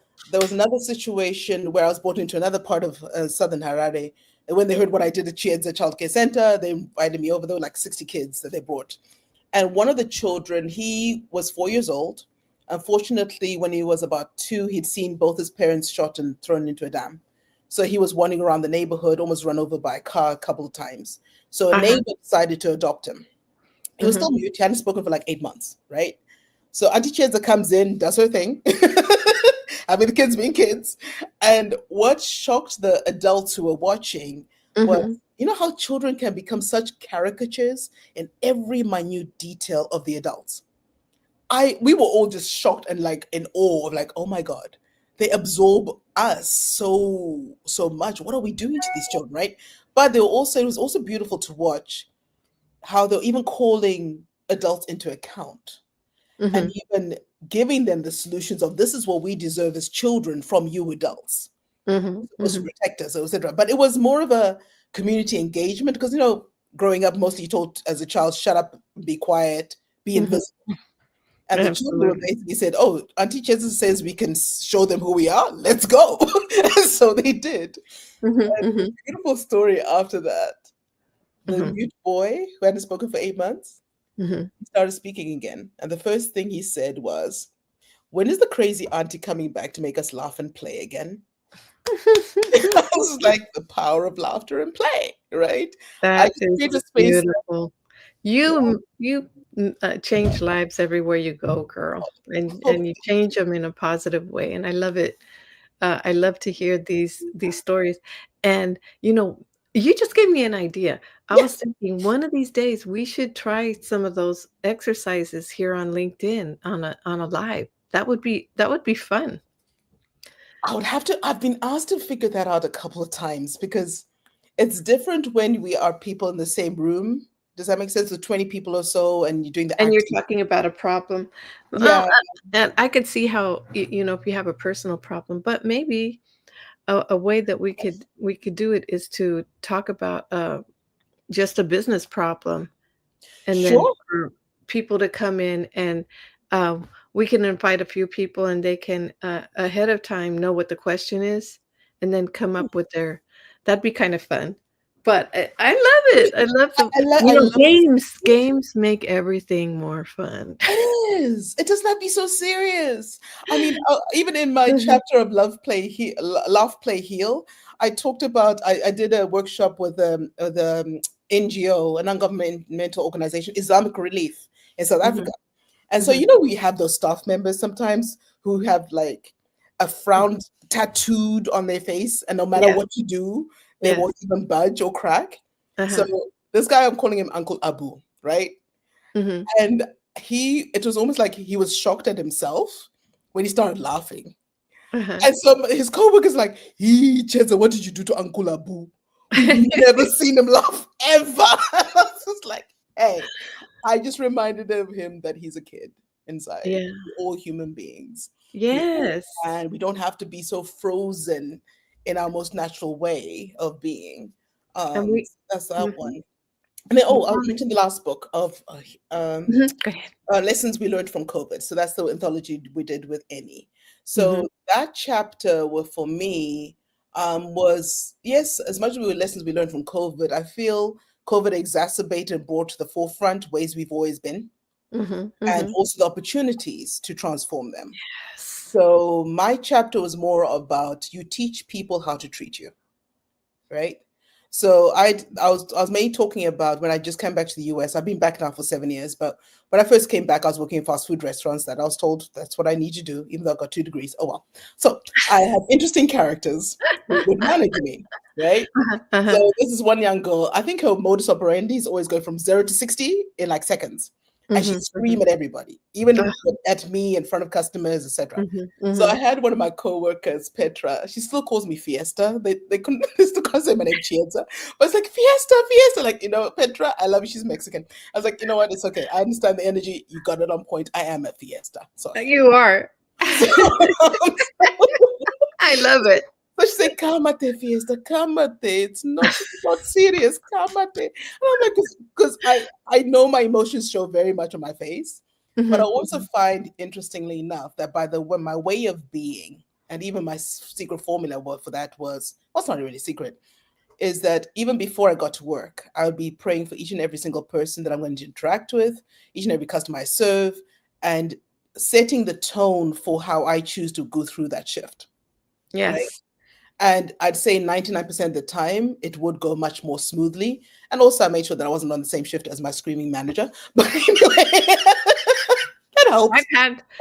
situation where I was brought into another part of Southern Harare. And when they heard what I did at Chiedza Childcare Center, they invited me over. There were like 60 kids that they brought. And one of the children, he was 4 years old. Unfortunately, when he was about 2, he'd seen both his parents shot and thrown into a dam. So he was wandering around the neighborhood, almost run over by a car a couple of times. So a Uh-huh. neighbor decided to adopt him. He was Mhm. still mute. He hadn't spoken for like 8 months, right? So Auntie Cheza comes in, does her thing. I mean, the kids being kids. And what shocked the adults who were watching was, Mhm. how children can become such caricatures in every minute detail of the adults. We were all just shocked and like in awe of like, oh my God, they absorb us so much. What are we doing to these children, right? But it was also beautiful to watch how they're even calling adults into account and Mhm. even giving them the solutions of this is what we deserve as children from you adults. Mhm. Supposed to Mhm. protect us, etc. But it was more of a community engagement because growing up, mostly told as a child, shut up, be quiet, be Mhm. invisible. And the children were Absolutely. basically said, oh, Auntie Chesa says we can show them who we are. Let's go. So they did. Mhm. And the Mhm. beautiful story after that, the Mhm. mute boy who hadn't spoken for 8 months, Mhm. he started speaking again. And the first thing he said was, when is the crazy auntie coming back to make us laugh and play again? I was like, the power of laughter and play, right? I That just is create a space. beautiful. Yeah, You change lives everywhere you go, girl, and you change them in a positive way, and I love it. I love to hear these stories, and, you just gave me an idea. I was yes, thinking one of these days we should try some of those exercises here on LinkedIn on a live. That would be fun. I would have to. I've been asked to figure that out a couple of times because it's different when we are people in the same room. Does that make sense? With 20 people or so, and you're doing the And you're acting. talking about a problem. Well, Yeah, and I could see how, if you have a personal problem, but maybe a way that we could do it is to talk about, just a business problem, and then sure. for people to come in and, we can invite a few people, and they can, ahead of time know what the question is, and then come up with their that'd be kind of fun. But I love it. I love the I love this. games make everything more fun. It is. It does not be so serious. I mean, even in my Mhm. chapter of Laugh, Play, Heal, I talked about. I did a workshop with the NGO, a non-governmental organization, Islamic Relief in South Mhm. Africa. And so, we have those staff members sometimes who have like a frown tattooed on their face, and no matter Yes. what you do, they Yes. won't even budge or crack. So Uh-huh. this guy, I'm calling him Uncle Abu, right? Mhm. And it was almost like he was shocked at himself when he started laughing. Uh-huh. And so his co-worker's like, Cheza, what did you do to Uncle Abu? We've never seen him laugh ever. I was just like, hey, I just reminded of him that he's a kid inside. Yeah. We're all human beings. Yes. And we don't have to be so frozen in our most natural way of being. And we That's that Mhm. one. And then, I'll Mhm. mention the last book of Go ahead. lessons we learned from COVID. So that's the anthology we did with Annie. So that chapter for me was, yes, as much as we were lessons we learned from COVID, I feel COVID exacerbated and brought to the forefront ways we've always been, Mhm. and Mhm. also the opportunities to transform them. Yes. So my chapter was more about you teach people how to treat you, right? So I was mainly talking about when I just came back to the US. I've been back now for 7 years, but when I first came back, I was working in fast food restaurants. That I was told that's what I need to do, even though I got 2 degrees. Oh well. So I have interesting characters who would manage me, right? Uh-huh. So this is one young girl. I think her modus operandi is always going from 0 to 60 in like seconds, and she'd scream at everybody, even at me in front of customers, etc. So I had one of my co-workers, Petra. She still calls me Fiesta. They couldn't they still can't say my name Chiesa. But it's like Fiesta. Like, Petra, I love you. She's Mexican. I was like, you know what? It's okay. I understand the energy. You got it on point. I am a Fiesta. So You are. I love it. so she said, "Calmate, Fiesta, calmate. It's not serious. Calmate." And I'm like, because I know my emotions show very much on my face. But I also find, interestingly enough, that my way of being, and even my secret formula for that was, well, it's not really secret, is that even before I got to work, I would be praying for each and every single person that I'm going to interact with, each and every customer I serve, and setting the tone for how I choose to go through that shift. Yes. Right? And I'd say 99% of the time, it would go much more smoothly. And also, I made sure that I wasn't on the same shift as my screaming manager. But anyway, that helps.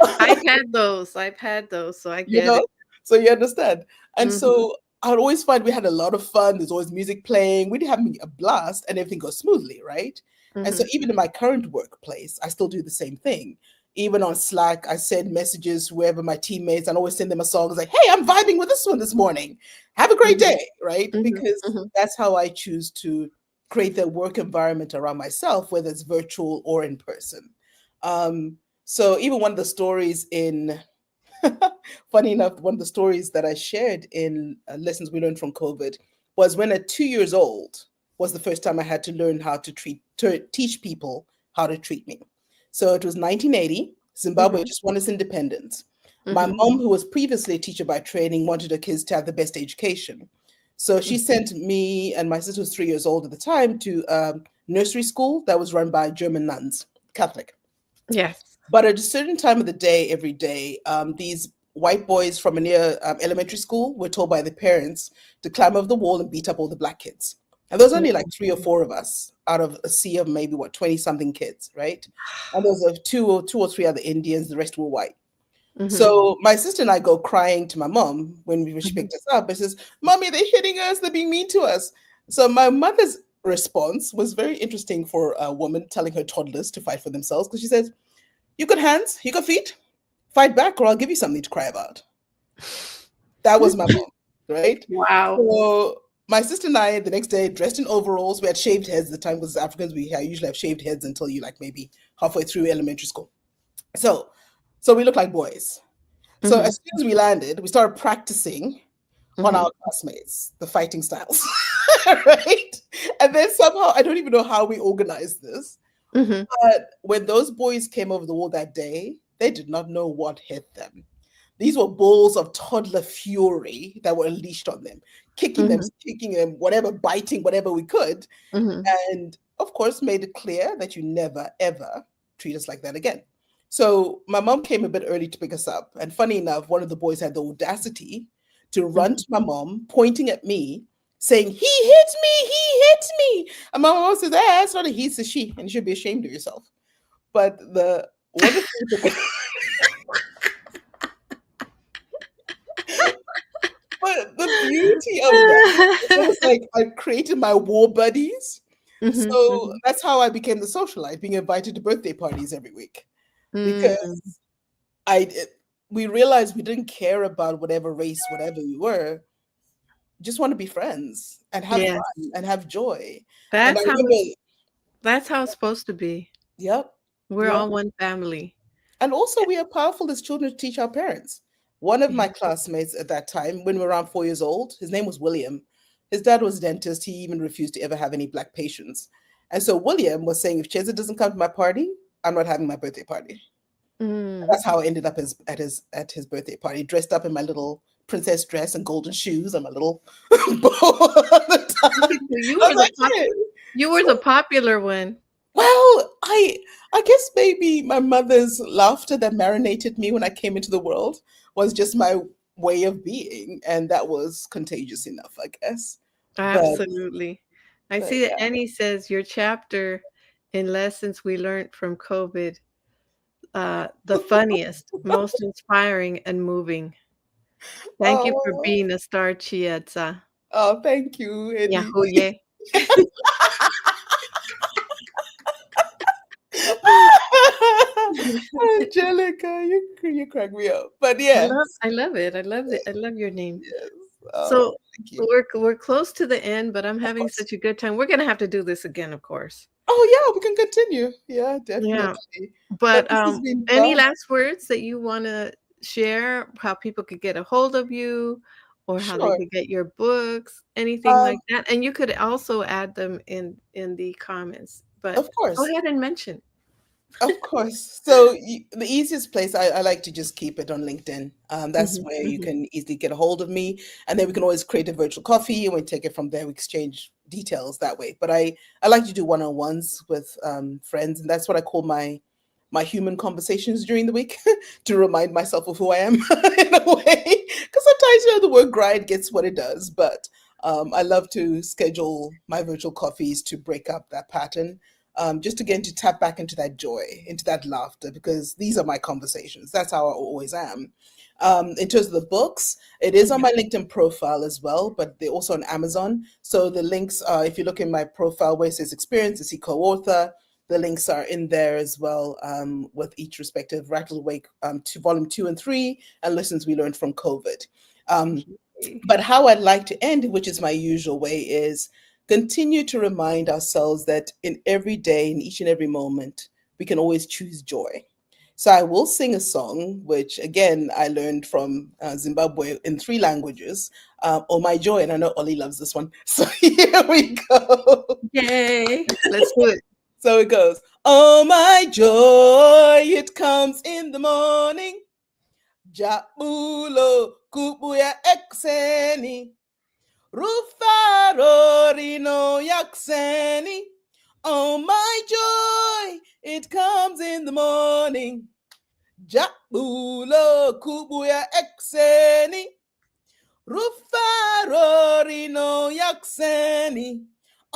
I've had those. So I get it. So you understand. And so I would always find we had a lot of fun. There's always music playing. We'd have a blast and everything goes smoothly, right? And so even in my current workplace, I still do the same thing. Even on Slack, I send messages wherever my teammates, and always send them a song. It's like, hey, I'm vibing with this one this morning. Have a great day, right? Because that's how I choose to create the work environment around myself, whether it's virtual or in person. So even one of the stories funny enough, one of the stories that I shared in lessons we learned from COVID was when at 2 years old was the first time I had to learn how to teach people how to treat me. So it was 1980. Zimbabwe just won its independence. My mom, who was previously a teacher by training, wanted her kids to have the best education. So she sent me, and my sister was 3 years old at the time, to nursery school that was run by German nuns, Catholic. Yes. But at a certain time of the day, every day, these white boys from a near elementary school were told by the parents to climb over the wall and beat up all the black kids. And there was only like 3 or 4 of us out of a sea of maybe 20-something kids, right? And there was two or three other Indians. The rest were white. So my sister and I go crying to my mom when she picked us up. And says, "Mommy, they're hitting us. They're being mean to us." So my mother's response was very interesting for a woman telling her toddlers to fight for themselves, because she says, "You got hands, you got feet, fight back or I'll give you something to cry about." That was my mom, right? Wow. So my sister and I, the next day, dressed in overalls. We had shaved heads at the time, because as Africans, we usually have shaved heads until you like maybe halfway through elementary school. So we look like boys. So as soon as we landed, we started practicing on our classmates, the fighting styles, right? And then somehow, I don't even know how we organized this, but when those boys came over the wall that day, they did not know what hit them. These were balls of toddler fury that were unleashed on them, kicking them, whatever, biting whatever we could. And of course, made it clear that you never, ever treat us like that again. So my mom came a bit early to pick us up. And funny enough, one of the boys had the audacity to run to my mom, pointing at me, saying, "He hit me, he hit me." And my mom says, "It's not a he, it's a she, and you should be ashamed of yourself." But the one of the things that but the beauty of that, it was like I created my war buddies. Mhm, So mhm. that's how I became the socialite, being invited to birthday parties every week. Because Mm, I we realized we didn't care about whatever race, whatever we were, just want to be friends and have yes. fun and have joy. And I That's how remember, it's supposed to be. yep, We're yep. all one family. And also, we are powerful as children to teach our parents. One of Yeah. my classmates at that time, when we were around 4 years old, his name was William. His dad was a dentist. He even refused to ever have any black patients. And so William was saying, if Chesa doesn't come to my party, I'm not having my birthday party. Mm. That's how I ended up at his birthday party, dressed up in my little princess dress and golden shoes and my little bow on the Look top. at you. You I were was like, "Yeah." you were the popular one. Well, I guess maybe my mother's laughter that marinated me when I came into the world was just my way of being, and that was contagious enough, I guess. But Absolutely. I but see that yeah. Annie says your chapter in lessons we learned from COVID, the funniest, most inspiring and moving. Thank you for Oh, being a star, Chietza. oh, thank you, Eddie. Yahuye. Angelica, you crack me up. But yes, I love it. I love it. I love your name. yes. Oh, So thank you. we're close to the end, but I'm Of having course. such a good time. We're gonna have to do this again, of course. Oh yeah, we can continue. Yeah, Yeah. definitely. But But this has been any fun. last words that you wanna share, how people could get a hold of you or how they Sure. could get your books, anything Um, like that? And you could also add them in the comments, but of go course. ahead and mention. Of course. So the easiest place I like to just keep it on LinkedIn. That's Mhm, where you mhm. can easily get a hold of me, and then we can always create a virtual coffee, and we take it from there. We exchange details that way. But I like to do one-on-ones with friends, and that's what I call my human conversations during the week to remind myself of who I am in a way. Because sometimes the word grind gets what it does, but I love to schedule my virtual coffees to break up that pattern, just again to tap back into that joy, into that laughter, because these are my conversations. That's how I always am. In terms of the books, it is on Yeah. my LinkedIn profile as well, but they're also on Amazon. So the links, if you look in my profile where it says experience, you see co-author. The links are in there as well, with each respective Rattle Wake to volume 2 and 3 and lessons we learned from COVID. Um, but how I'd like to end, which is my usual way, is continue to remind ourselves that in every day, in each and every moment, we can always choose joy. So I will sing a song, which again I learned from Zimbabwe in 3 languages. Oh my joy, and I know Ollie loves this one. So here we go. Yay. Let's do it. So it goes. Oh my joy, it comes in the morning. Jabulo kubuya ekseni. Rufaro rino yakseni. Oh my joy, it comes in the morning. Jabulo kubuya ekseni. Rufaro rino yakseni.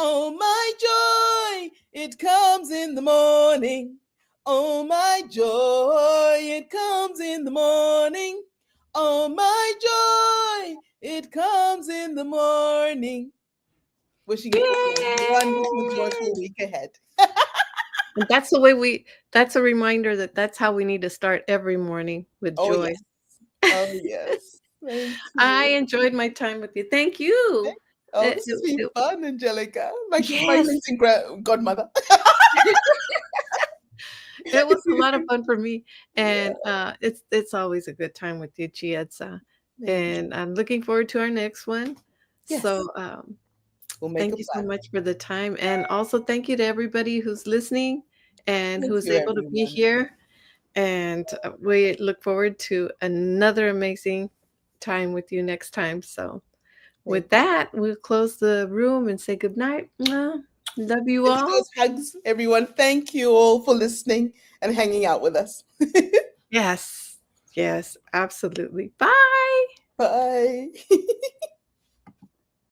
Oh my joy, it comes in the morning. Oh my joy, it comes in the morning. Oh my joy, it comes in the morning. Wishing you all a wonderful, joyful Yay. week ahead. And that's the way that's a reminder that that's how we need to start every morning with Oh, joy. yes. Oh, yes. Thank I you. enjoyed my time with you. Thank you. Oh, this has been It fun, Angelica. My yes, LinkedIn godmother. it was a lot of fun for me, and, it's always a good time with you, Chietza, Thank you. and I'm looking forward to our next one. Yes, So, we'll make a thank you so plan. much for the time, and also thank you to everybody who's listening and Thank who's you, able to be everyone. here, and, we look forward to another amazing time with you next time. So, with Thank you. that, we'll close the room and say goodnight. Mwah. Love you Give me all. those hugs, everyone. Thank you all for listening and hanging out with us. Yes. Yes, absolutely. Bye. Bye.